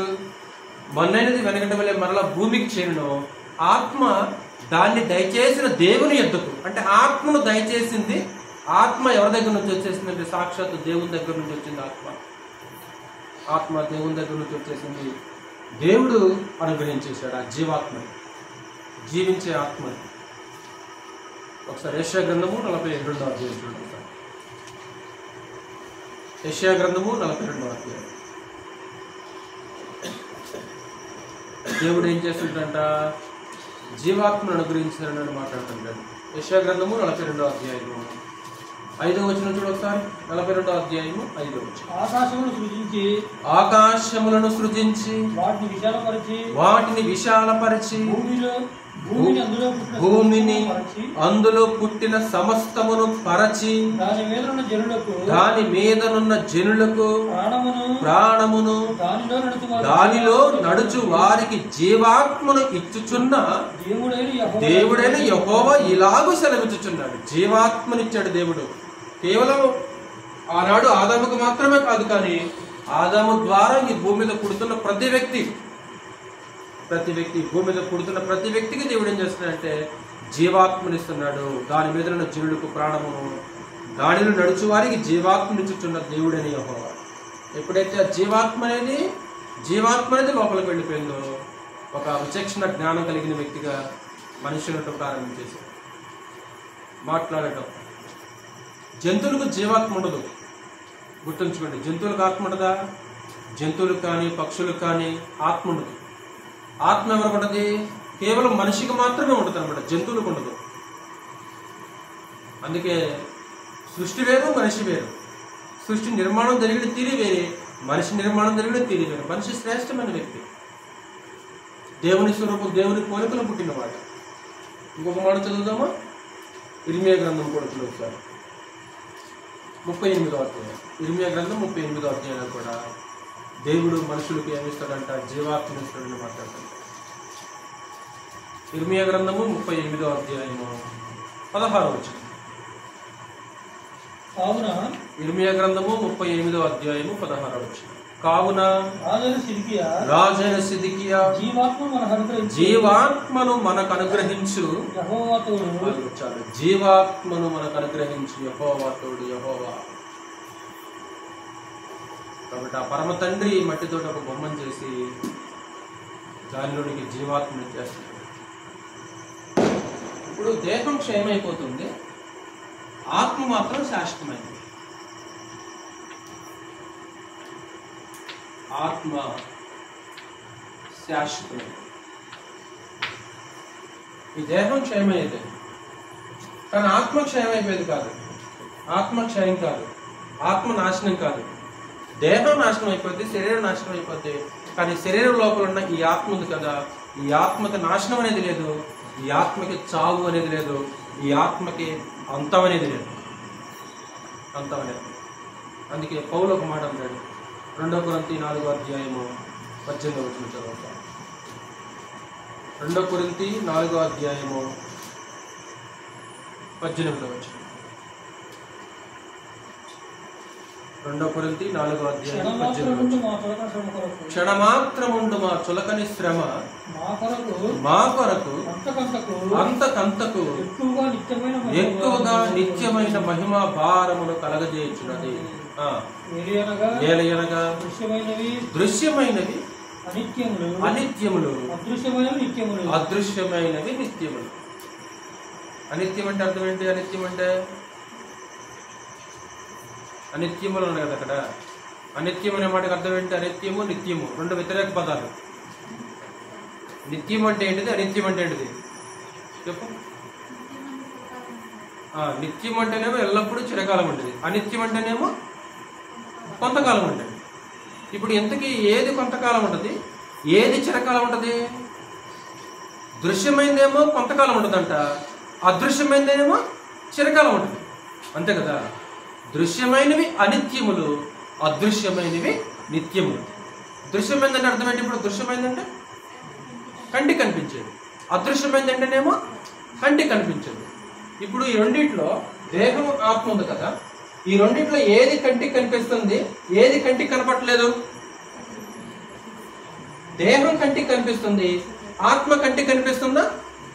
మన్నైనది వెనకటి వలె మరలా భూమికి చేరును, ఆత్మ దాన్ని దయచేసిన దేవుని యొద్దకు. అంటే ఆత్మను దయచేసింది ఆత్మ ఎవరి దగ్గర నుంచి వచ్చేసిందంటే సాక్షాత్తు దేవుని దగ్గర నుంచి వచ్చింది. ఆత్మ దేవుని దగ్గర నుంచి వచ్చేసింది. దేవుడు అనుగ్రహించేశాడు ఆ జీవాత్మని, జీవించే ఆత్మని. ఒకసారి యెషయా గ్రంథము 42వ అధ్యాయం చూడండి. యెషయా గ్రంథము 42వ అధ్యాయం. దేవుడు ఏం చేస్తుంటంట? జీవాత్మను అనుగ్రహించాడని మాట్లాడుతుంటాడు. యెషయా గ్రంథము 42వ అధ్యాయము 5వ వచనం చూడు ఒకసారి. 42వ అధ్యాయము 5వ వచనం. ఆకాశములను సృజించి వాటిని విశాలపరిచి భూమిని అందులో పుట్టిన సమస్తమును పరచి దాని మీదనున్న జనులకు ప్రాణమును దానిలో నడుచు వారికి జీవాత్మను ఇచ్చుచున్న దేవుడైన యెహోవా ఇలాగూ సెలవిచ్చుచున్నాడు. జీవాత్మనిచ్చాడు దేవుడు. కేవలం ఆనాడు ఆదాముకు మాత్రమే కాదు, కానీ ఆదాము ద్వారా ఈ భూమి మీద పుడుతున్న ప్రతి వ్యక్తి భూమి మీద పుడుతున్న ప్రతి వ్యక్తికి దేవుడు ఏం చేస్తున్నాడంటే జీవాత్మనిస్తున్నాడు. దాని మీద ఉన్న జీవులకు ప్రాణమును దానిలో నడుచు వారికి జీవాత్మనిచ్చుచున్న దేవుడని యెహోవా. ఎప్పుడైతే ఆ జీవాత్మ అనేది లోపలికి వెళ్ళిపోయిందో ఒక విచక్షణ జ్ఞానం కలిగిన వ్యక్తిగా మనిషి ఉండటం ప్రారంభించేసి మాట్లాడటం. జంతువులకు జీవాత్మ ఉండదు, గుర్తుంచుకోండి. జంతువులకు ఆత్మ ఉండదా? జంతువులకు కానీ పక్షులకు కానీ ఆత్మ ఉండదు. ఆత్మ ఎవరికి ఉండదు? కేవలం మనిషికి మాత్రమే ఉంటుంది అనమాట, జంతువులకు ఉండదు. అందుకే సృష్టి వేరు, మనిషి వేరు. సృష్టి నిర్మాణం జరిగిన తీరి వేరే, మనిషి నిర్మాణం జరిగిన తీరి వేరు. మనిషి శ్రేష్టమైన వ్యక్తి, దేవుని స్వరూపం, దేవుని పోలికలు పుట్టినవాడు. ఇంకొక మాట చదువుదామా? ఇర్మియా గ్రంథం కూడా ఒకసారి 38వ అధ్యాయం. ఇర్మియా గ్రంథం 38వ అధ్యాయంలో కూడా దేవుడు మనుషులకు ఏమిస్తాడంట? జీవాత్మనిస్తాడని మాట్లాడతాడు. ఇర్మియా గ్రంథము 38వ అధ్యాయము 16వ వచనం. ఇర్మియా గ్రంథము 38వ అధ్యాయము 16వ వచనం. కావున రాజైన సిద్కియా జీవాత్మను మనకు అనుగ్రహించు జీవాత్మను మనకు అనుగ్రహించు యెహోవా తోడు, యెహోవా. కాబట్టి ఆ పరమ తండ్రి మట్టితో ఒక బొమ్మను చేసి దానిలోనికి జీవాత్మను చేస్తాడు. ఇప్పుడు దేహం క్షయమైపోతుంది, ఆత్మ మాత్రం శాశ్వతమైంది. ఆత్మ శాశ్వతమైంది. ఈ దేహం క్షయమయ్యేది, కానీ ఆత్మ క్షయమైపోయేది కాదు. ఆత్మ క్షయం కాదు, ఆత్మ నాశనం కాదు. దేహం నాశనం అయిపోద్ది, శరీరం నాశనం అయిపోద్ది, కానీ శరీరం లోపల ఉన్న ఈ ఆత్మ ఉంది కదా, ఈ ఆత్మకి నాశనం అనేది లేదు, ఈ ఆత్మకి చావు అనేది లేదు, ఈ ఆత్మకి అంతం అనేది లేదు. అంతం అనేది. అందుకే పౌలు ఒక మాట అంటాడు, 2 కొరింథీ 4వ అధ్యాయము 18వ వచనం చదువుతాం. 2 కొరింథీ 4వ అధ్యాయము 18వ వచనం. 2 కొరింథీ 4వ అధ్యాయం 18. క్షణమాత్రముండు మా చులకని శ్రమ మా కొరకు అంతకంతకు ఎక్కువగా నిత్యమైన మహిమా భారమును కలగజేయుచున్నది. ఏలయనగా దృశ్యమైనవి అనిత్యములు, అదృశ్యమైనవి నిత్యములు. అనిత్యం అంటే అర్థం ఏంటి? అనిత్యం అంటే అనిత్యములు ఉన్నాయి కదా అక్కడ. అనిత్యం అనే మాటకి అర్థం ఏంటి? అనిత్యము, నిత్యము రెండు వ్యతిరేక పదాలు. నిత్యం అంటే ఏంటిది? అనిత్యం అంటే ఏంటిది చెప్పు. నిత్యం అంటేనేమో ఎల్లప్పుడూ చిరకాలం ఉంటుంది, అనిత్యం అంటేనేమో కొంతకాలం ఉంటుంది. ఇప్పుడు ఇంతకీ ఏది కొంతకాలం ఉంటుంది, ఏది చిరకాలం ఉంటుంది? దృశ్యమైందేమో కొంతకాలం ఉంటుందంట, అదృశ్యమైందేమో చిరకాలం ఉంటుంది, అంతే కదా. దృశ్యమైనవి అనిత్యములు, అదృశ్యమైనవి నిత్యములు. దృశ్యమైందంటే అర్థం ఏంటి? ఇప్పుడు దృశ్యమైందంటే కంటికి కనిపించేది, అదృశ్యమైందంటేనేమో కంటికి కనిపించేది. ఇప్పుడు ఈ రెండిట్లో దేహం, ఆత్మ ఉంది కదా, ఈ రెండిట్లో ఏది కంటికి కనిపిస్తుంది, ఏది కంటికి కనపట్లేదు? దేహం కంటికి కనిపిస్తుంది, ఆత్మ కంటికి కనిపిస్తుందా?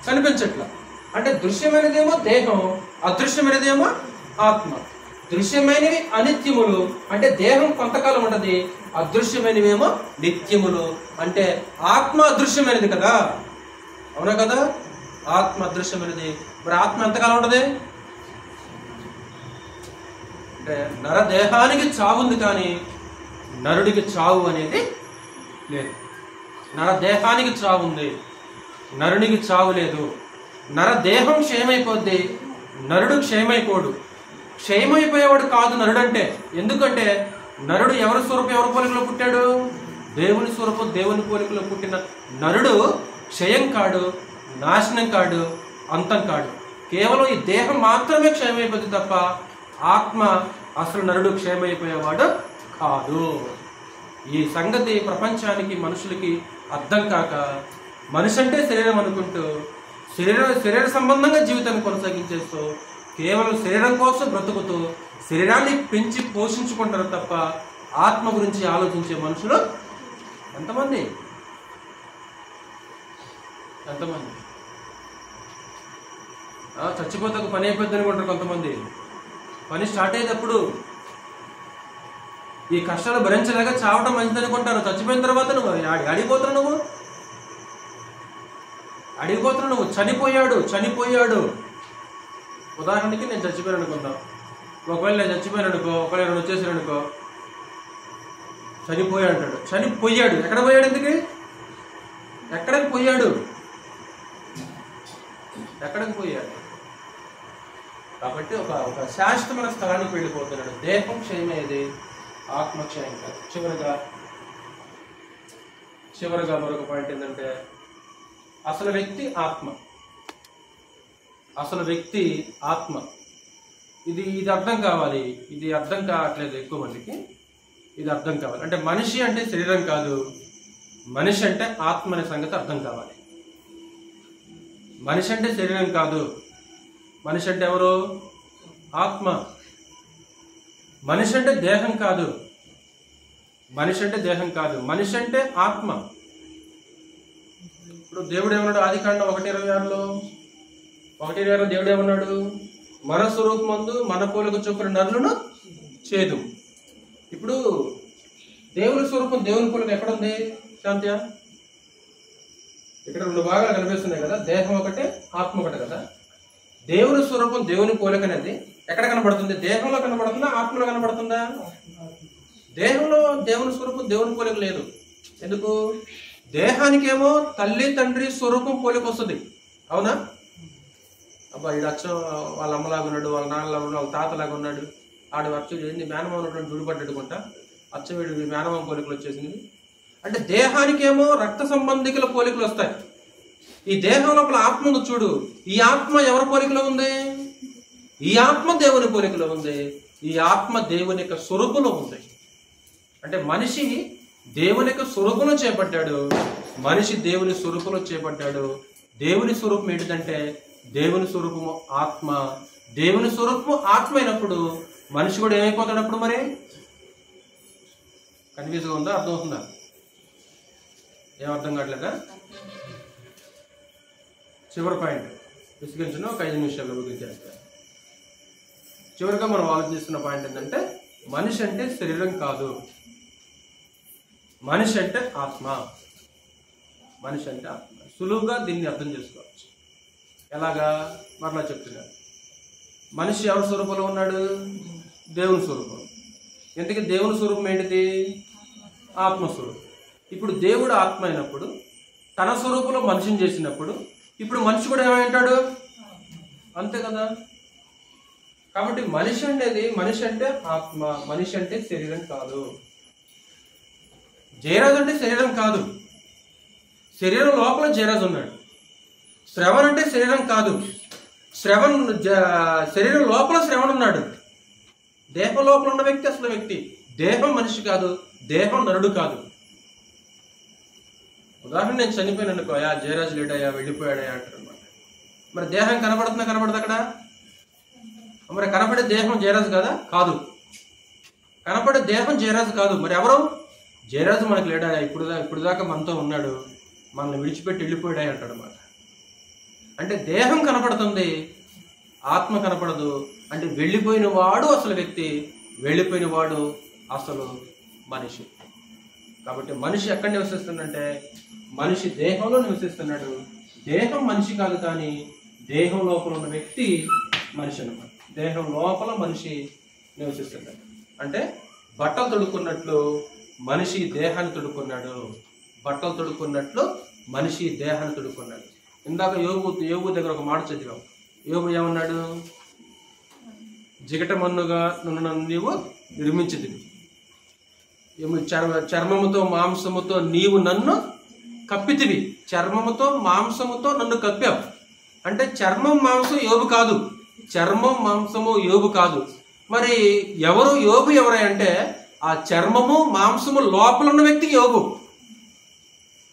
కనిపించట్లా. అంటే దృశ్యమైనదేమో దేహం, అదృశ్యమైనదేమో ఆత్మ. దృశ్యమైనవి అనిత్యములు, అంటే దేహం కొంతకాలం ఉంటది. అదృశ్యమైనవేమో నిత్యములు, అంటే ఆత్మ అదృశ్యమైనది కదా, అవునా కదా? ఆత్మ అదృశ్యమైనది. మరి ఆత్మ ఎంతకాలం ఉంటది? అంటే నరదేహానికి చావు ఉంది, కానీ నరుడికి చావు అనేది లేదు. నరదేహానికి చావు ఉంది, నరునికి చావు లేదు. నరదేహం క్షయమైపోద్ది, నరుడు క్షయమైపోడు. క్షయమైపోయేవాడు కాదు నరుడంటే. ఎందుకంటే నరుడు ఎవరి స్వరూపం, ఎవరి పోలికలో పుట్టాడు? దేవుని స్వరూపం, దేవుని పోలికలో పుట్టిన నరుడు క్షయం కాడు, నాశనం కాడు, అంతం కాడు. కేవలం ఈ దేహం మాత్రమే క్షయమైపోతుంది తప్ప ఆత్మ, అసలు నరుడు క్షయమైపోయేవాడు కాదు. ఈ సంగతి ప్రపంచానికి, మనుషులకి అర్థం కాక మనిషి అంటే శరీరం అనుకుంటూ శరీర సంబంధంగా జీవితాన్ని కొనసాగించేస్తూ కేవలం శరీరం కోసం బ్రతుకుతూ శరీరాన్ని పెంచి పోషించుకుంటారు తప్ప ఆత్మ గురించి ఆలోచించే మనుషులు ఎంతమంది? చచ్చిపోతే ఒక పని అయిపోద్ది అనుకుంటారు కొంతమంది. పని స్టార్ట్ అయ్యేటప్పుడు ఈ కష్టాలు భరించలేక చావటం మంచిది అనుకుంటారు. చచ్చిపోయిన తర్వాత నువ్వు అడిగిపోతున్నావు, చనిపోయాడు. ఉదాహరణకి నేను చచ్చిపోయాను అనుకుందాం. ఒకవేళ నేను చచ్చిపోయాను అనుకో, ఒకవేళ నేను వచ్చేసాను అనుకో, చనిపోయాడు అంటాడు. చనిపోయాడు, ఎక్కడ పోయాడు? ఎందుకు? ఎక్కడికి పోయాడు? కాబట్టి ఒక శాశ్వతమైన స్థలానికి వెళ్ళిపోతున్నాడు. దేహం క్షయమయ్యేది, ఆత్మక్షయం కాదు. చివరగా మరొక పాయింట్ ఏంటంటే అసలు వ్యక్తి ఆత్మ. ఇది అర్థం కావాలి. ఇది అర్థం కావట్లేదు ఎక్కువ మందికి. ఇది అర్థం కావాలి. అంటే మనిషి అంటే శరీరం కాదు, మనిషి అంటే ఆత్మ అనే సంగతి అర్థం కావాలి. మనిషి అంటే శరీరం కాదు, మనిషి అంటే ఎవరు? ఆత్మ. మనిషి అంటే దేహం కాదు, మనిషి అంటే ఆత్మ. ఇప్పుడు దేవుడు ఏమన్నాడు? ఆదికాండం 1:26లో దేవుడు ఏమన్నాడు? మన స్వరూపమందు మన పోలిక చొప్పున నరులను చేదు. ఇప్పుడు దేవుని స్వరూపం, దేవుని పోలిక ఎక్కడుంది శాంత్య? ఇక్కడ 2 భాగాలు కనిపిస్తున్నాయి కదా, దేహం ఒకటే, ఆత్మ ఒకటే కదా. దేవుని స్వరూపం, దేవుని పోలిక అనేది ఎక్కడ కనబడుతుంది? దేహంలో కనబడుతుందా, ఆత్మలో కనబడుతుందా? దేహంలో దేవుని స్వరూపం, దేవుని పోలిక లేదు. ఎందుకు? దేహానికేమో తల్లి తండ్రి స్వరూపం పోలిక వస్తుంది, అవునా? అబ్బా ఈడు అచ్చం వాళ్ళ అమ్మలాగా ఉన్నాడు, వాళ్ళ నాన్నలాగా ఉన్నాడు, వాళ్ళ తాతలాగా ఉన్నాడు, ఆడు అచ్చం ఏంది మేనమామ జుడుపడ్డట్టుకుంటా అచ్చం వీడు మేనమామ పోలికలు వచ్చేసింది. అంటే దేహానికేమో రక్త సంబంధికుల పోలికలు వస్తాయి. ఈ దేహం లోపల ఆత్మ ఉంది చూడు, ఈ ఆత్మ ఎవరి పోలికలో ఉంది? ఈ ఆత్మ దేవుని పోలికలో ఉంది. ఈ ఆత్మ దేవుని యొక్క స్వరూపంలో ఉంది. అంటే మనిషి దేవుని యొక్క స్వరూపంలో చేపట్టాడు, మనిషి దేవుని స్వరూపంలో చేపట్టాడు. దేవుని స్వరూపం ఏంటిదంటే దేవుని స్వరూపము ఆత్మ. దేవుని స్వరూపము ఆత్మ అయినప్పుడు మనిషి కూడా ఏమైపోతాడప్పుడు? మరి కన్ఫ్యూజ్గా ఉందా? అర్థమవుతుందా? ఏమర్థం కావట్లేదా? చివరి పాయింట్ విసిగించను, ఒక 5 నిమిషాల్లో ముగించేస్తాను. చివరిగా మనం ఆలోచిస్తున్న పాయింట్ ఏంటంటే మనిషి అంటే శరీరం కాదు, మనిషి అంటే ఆత్మ. సులువుగా దీన్ని అర్థం చేసుకోవచ్చు. ఎలాగా? మరలా చెప్తున్నాను. మనిషి ఎవరి స్వరూపంలో ఉన్నాడు? దేవుని స్వరూపం. ఎందుకు? దేవుని స్వరూపం ఏంటిది? ఆత్మస్వరూపం. ఇప్పుడు దేవుడు ఆత్మ అయినప్పుడు, తన స్వరూపంలో మనిషిని చేసినప్పుడు, ఇప్పుడు మనిషి కూడా ఏమంటాడు? అంతే కదా. కాబట్టి మనిషి అంటే ఆత్మ, మనిషి అంటే శరీరం కాదు. జయరాజు అంటే శరీరం కాదు, శరీరం లోపల జయరాజు ఉన్నాడు. శ్రవణ్ అంటే శరీరం కాదు, శరీరం లోపల శ్రవణ్ ఉన్నాడు. దేహం లోపల ఉన్న వ్యక్తి అసలు వ్యక్తి. దేహం మనిషి కాదు, దేహం నరుడు కాదు. ఉదాహరణ, నేను చనిపోయాను అనుకో, జయరాజు లేడయ్యా, వెళ్ళిపోయాడయ్యా అంటారు అనమాట. మరి దేహం కనబడదు అక్కడ? మరి కనపడే దేహం జయరాజు కదా? కాదు. కనపడే దేహం జయరాజు కాదు. మరి ఎవరు? జయరాజు మనకు లేడాయా, ఇప్పుడు దాకా మనతో ఉన్నాడు, మనల్ని విడిచిపెట్టి వెళ్ళిపోయాడా అంటాడు అన్నమాట. అంటే దేహం కనపడుతుంది, ఆత్మ కనపడదు. అంటే వెళ్ళిపోయిన వాడు అసలు వ్యక్తి, వెళ్ళిపోయిన వాడు అసలు మనిషి. కాబట్టి మనిషి ఎక్కడ నివసిస్తుందంటే మనిషి దేహంలో నివసిస్తున్నాడు. దేహం మనిషి కాదు, కానీ దేహం లోపల ఉన్న వ్యక్తి మనిషి అన్నమాట. దేహం లోపల మనిషి నివసిస్తున్నాడు. అంటే బట్టలు తొడుక్కున్నట్లు మనిషి దేహాన్ని తొడుక్కున్నాడు. బట్టలు తొడుక్కున్నట్లు మనిషి దేహాన్ని తొడుక్కున్నాడు. ఇందాక యోబు దగ్గర ఒక మాట చదివాం. యోబు ఏమన్నాడు? జిగట మన్నుగా నన్ను నీవు నిర్మించితివి, చర్మముతో మాంసముతో నీవు నన్ను కప్పితివి. చర్మముతో మాంసముతో నన్ను కప్పావు. అంటే చర్మం మాంసం యోబు కాదు, చర్మం మాంసము యోబు కాదు. మరి ఎవరు యోబు? ఎవరై అంటే ఆ చర్మము మాంసము లోపల ఉన్న వ్యక్తి యోబు.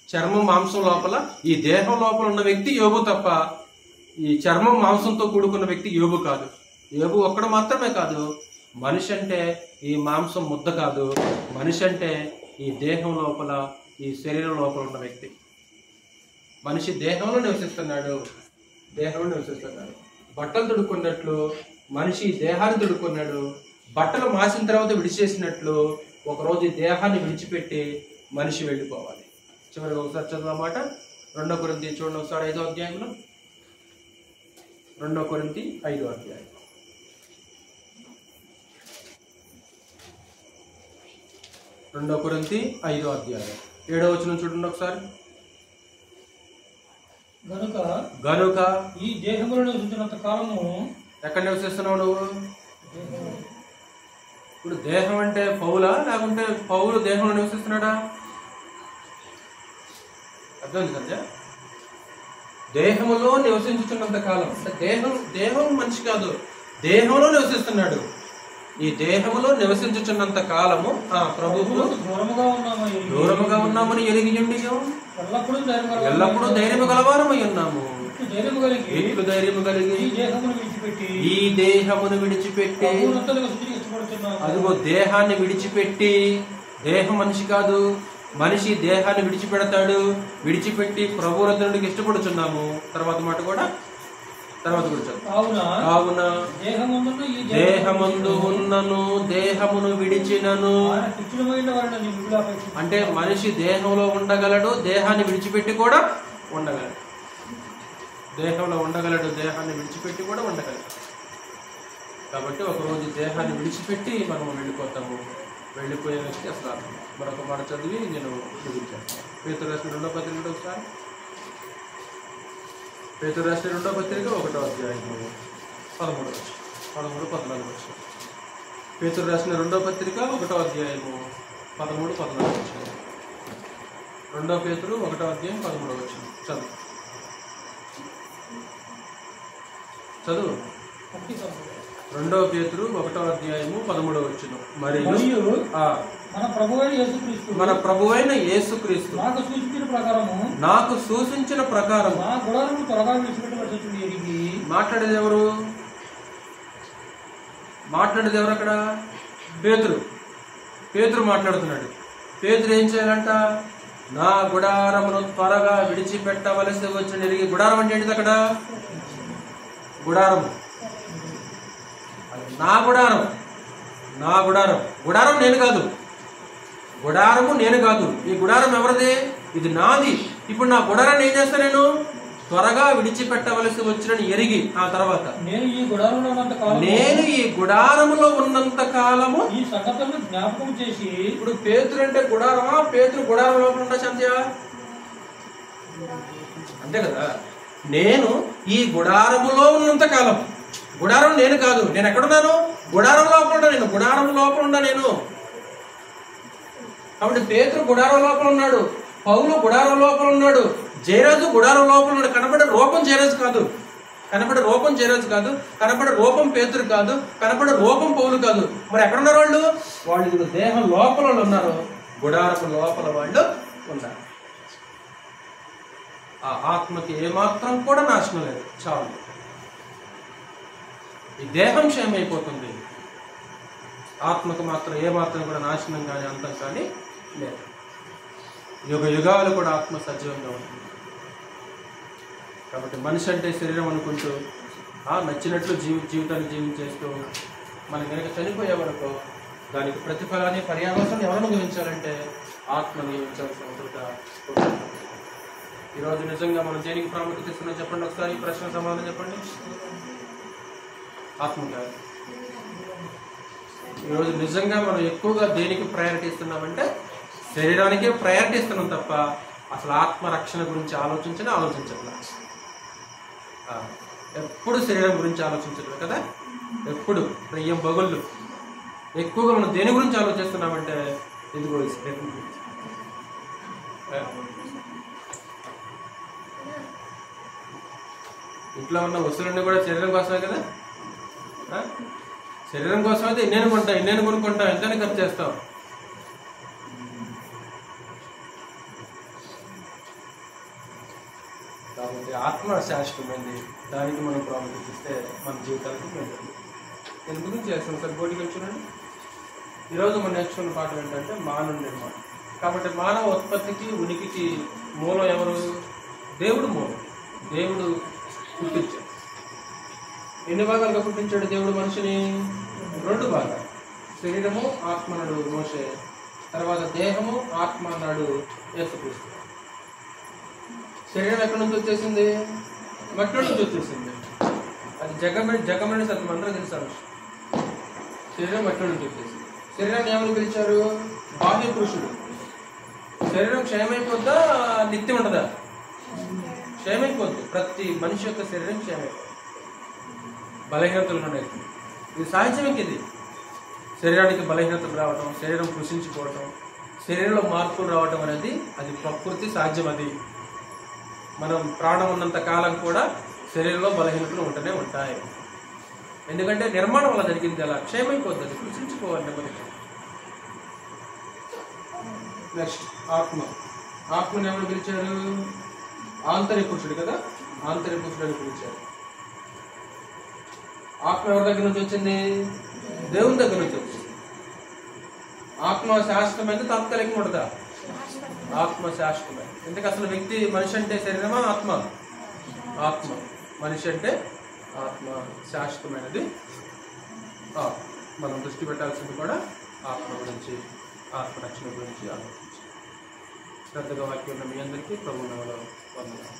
చర్మం మాంసం లోపల, ఈ దేహం లోపల ఉన్న వ్యక్తి యోబు తప్ప ఈ చర్మం మాంసంతో కూడుకున్న వ్యక్తి యోబు కాదు. యోబు ఒక్కడు మాత్రమే కాదు. మనిషి అంటే ఈ మాంసం ముద్ద కాదు. మనిషి అంటే ఈ దేహం లోపల, ఈ శరీరం లోపల ఉన్న వ్యక్తి. మనిషి దేహంలో నివసిస్తున్నాడు, దేహంలో నివసిస్తున్నాడు. బట్టలు తొడుక్కున్నట్లు మనిషి దేహాన్ని తొడుక్కున్నాడు. బట్టలు మాసిన తర్వాత విడిచేసినట్లు ఒకరోజు ఈ దేహాన్ని విడిచిపెట్టి మనిషి వెళ్ళిపోవాలి. చివరిగా ఒకసారి చదువుమాట 2 కొరింథీ చూడండి ఒకసారి 5వ అధ్యాయంలో. 2 కొరింథీ 5వ అధ్యాయం. 2 కొరింథీ 5వ అధ్యాయం 7వ వచనం చూడండి ఒకసారి. గనుక ఈ దేహంలో నివసించినంత కాలము. ఎక్కడ నివసిస్తున్నావు నువ్వు? ఇప్పుడు దేహం అంటే పౌలా, లేకుంటే పౌలు దేహంలో నివసిస్తున్నాడా? అర్థమైంది కదా? దేహంలో నివసించుతున్నంత కాలం అంటే దేహం మనిషి కాదు, దేహంలో నివసిస్తున్నాడు. ఈ దేహంలో నివసించుచున్నంత కాలము ప్రభువుకు దూరముగా ఉన్నామని ఎరిగియుండి ఎల్లప్పుడూ ధైర్యము గలవారమై ఉన్నాము. ఇట్లు ధైర్యము కలిగి ఈ దేహమును విడిచిపెట్టి, అదిగో దేహాన్ని విడిచిపెట్టి, దేహం మనిషి కాదు, మనిషి దేహాన్ని విడిచిపెడతాడు, విడిచిపెట్టి ప్రభు రద్దునికి ఇష్టపడుచున్నాము. తర్వాత మాట కూడా కావున దేహమందు ఉన్నను దేహమును విడిచినను. అంటే మనిషి దేహంలో ఉండగలడు, దేహాన్ని విడిచిపెట్టి కూడా ఉండగలడు. దేహంలో ఉండగలడు, దేహాన్ని విడిచిపెట్టి కూడా ఉండగలడు. కాబట్టి ఒకరోజు దేహాన్ని విడిచిపెట్టి మనం వెళ్ళిపోతాము. వెళ్ళిపోయే వ్యక్తి అసలు మరొక మాట చదివి నేను ముగించాను. పేతురు రాసిన 2వ పత్రిక ఒకసారి. పేతురు రాసిన 2వ పత్రిక 1వ అధ్యాయము 13 14. పేతురు రాసిన 2వ పత్రిక 1వ అధ్యాయము 13 14. 2 పేతురు 1వ అధ్యాయం 13 చదువు. 2 పేతురు 1వ అధ్యాయము 13 మరియు మన ప్రభువైన యేసుక్రీస్తు నాకు సూచించిన ప్రకారం. మాట్లాడేది ఎవరు? అక్కడ పేతురు మాట్లాడుతున్నాడు. పేతురు ఏం చేయాలంట? నా గుడారమును త్వరగా విడిచిపెట్టవలసి వచ్చిన ఎరిగి. గుడారం అంటే ఏంటిది? అక్కడ గుడారము, నా గుడారం. గుడారం నేను కాదు, గుడారము నేను కాదు. ఈ గుడారం ఎవరిది? ఇది నాది. ఇప్పుడు నా గుడారాన్ని ఏం చేస్తా? నేను త్వరగా విడిచిపెట్టవలసి వచ్చిన ఎరిగి. ఆ తర్వాత నేను ఈ గుడారములో ఉన్నంత కాలము ఈ సంగతులను జ్ఞాపకం చేసి. ఇప్పుడు పేతురు అంటే గుడారమా? పేతురు గుడారం లోపల ఉంటా శాంతియా? అంతే కదా. నేను ఈ గుడారములో ఉన్నంత కాలం. గుడారం నేను కాదు, నేను ఎక్కడున్నాను? గుడారం లోపల ఉన్నా. నేను గుడారం లోపల ఉన్నా నేను. కాబట్టి పేతురు గుడారం లోపల ఉన్నాడు, పౌలు గుడారం లోపల ఉన్నాడు, జయరాజు గుడారం లోపల ఉన్నాడు. కనపడే రూపం జయరాజు కాదు, కనపడే రూపం పేతురు కాదు, కనపడే రూపం పౌలు కాదు. మరి ఎక్కడున్నారు వాళ్ళు? వాళ్ళు దేహం లోపల ఉన్నారు, గుడారపు లోపల వాళ్ళు ఉన్నారు. ఆ ఆత్మకి ఏమాత్రం కూడా నాశనం లేదు. చాలు. ఈ దేహం క్షయమైపోతుంది, ఆత్మకు మాత్రం ఏమాత్రం కూడా నాశనం కానీ అంతం కానీ లేదు. యుగాలు కూడా ఆత్మ సజీవంగా ఉంటుంది. కాబట్టి మనిషి అంటే శరీరం అనుకుంటూ నచ్చినట్లు జీవితాన్ని జీవించేస్తూ మనం కనుక చనిపోయేవరకు దానికి ప్రతిఫలాన్ని పర్యావరణాన్ని ఎవరు అనుభవించాలంటే ఆత్మ నియమించాల్సిన అవసరత ఉంటుంది. ఈరోజు నిజంగా మనం దేనికి ప్రాముఖ్యత ఇస్తున్నాం చెప్పండి, ఒకసారి ఈ ప్రశ్న సమాధానం చెప్పండి. ఆత్మ కాదు. ఈరోజు నిజంగా మనం ఎక్కువగా దేనికి ప్రయారిటీ ఇస్తున్నామంటే శరీరానికే ప్రయారిటీ ఇస్తున్నాం తప్ప అసలు ఆత్మరక్షణ గురించి ఆలోచించట్లా. ఎప్పుడు శరీరం గురించి ఆలోచించట్లేదు కదా, ఎప్పుడు ప్రియం బగుళ్ళు ఎక్కువగా మనం దేని గురించి ఆలోచిస్తున్నామంటే ఇదిగో శరీరం గురించి. ఇంట్లో ఉన్న వస్తువులన్నీ కూడా శరీరం కోసమే కదా, శరీరం కోసం అయితే ఎన్నెన్ని కొనుక్కుంటాం, ఎంతైనా ఖర్చు చేస్తాం. కాబట్టి ఆత్మ శాశ్వతమైంది, దానికి మనం ప్రాముఖ్యత ఇస్తే మన జీవితానికి మంచిది. నేను గురించి చేస్తాను సార్, బోటికి చూడండి. ఈరోజు మనం నేర్చుకున్న పాఠం ఏంటంటే మానవ నిర్మాణం. కాబట్టి మానవ ఉత్పత్తికి ఉనికికి మూలం ఎవరు? దేవుడు మూలం. దేవుడు పుట్టించాడు. ఎన్ని భాగాలుగా పుట్టించాడు దేవుడు మనిషిని? 2 భాగాలు. శరీరము ఆత్మ అన్నాడు మోషే, తర్వాత దేహము ఆత్మ అన్నాడు యేసుక్రీస్తు. శరీరం ఎక్కడి నుంచి వచ్చేసింది? మట్టి నుంచి వచ్చేసింది. అది జగమని సత్యం అందరూ తెలుసారు. శరీరం మట్టి నుంచి వచ్చేసింది. శరీరాన్ని ఏమని పిలిచారు? బాహ్య పురుషుడు. శరీరం క్షయమైపోద్దా, నిత్యం ఉండదా? క్షయమైపోద్ది. ప్రతి మనిషి యొక్క శరీరం క్షయమైపోద్ది, బలహీనతలు ఉన్నాయి. ఇది సహజమే. ఇది శరీరానికి బలహీనతలు రావటం, శరీరం కృషించిపోవటం, శరీరంలో మార్పులు రావటం అనేది అది ప్రకృతి సహజం. అది మనం ప్రాణం ఉన్నంత కాలం కూడా శరీరంలో బలహీనతలు ఉంటూనే ఉంటాయి. ఎందుకంటే నిర్మాణం వల్ల జరిగింది. అలా క్షయమైపోద్ది, అది కృషించుకోవాలి నెమ్మదిగా. నెక్స్ట్ ఆత్మ. ఆత్మని ఎవరు పిలిచారు? ఆంతర్య పురుషుడు కదా, ఆంతర్య పురుషుడు అని పిలిచారు. ఆత్మ ఎవరి దగ్గర నుంచి వచ్చింది? దేవుని దగ్గర నుంచి వచ్చింది. ఆత్మ శాశ్వతమైంది, తాత్కాలికంగా ఉండదా? ఆత్మ శాశ్వతమైంది. ఎందుకు అసలు వ్యక్తి మనిషి అంటే శరీరమా ఆత్మ? ఆత్మ. మనిషి అంటే ఆత్మ శాశ్వతమైనది. మనం దృష్టి పెట్టాల్సింది కూడా ఆత్మ గురించి, ఆత్మరక్షణ గురించి ఆలోచించి శ్రద్ధగా వాక్యం ఉన్న మీ అందరికీ ప్రభువుల వందనాలు.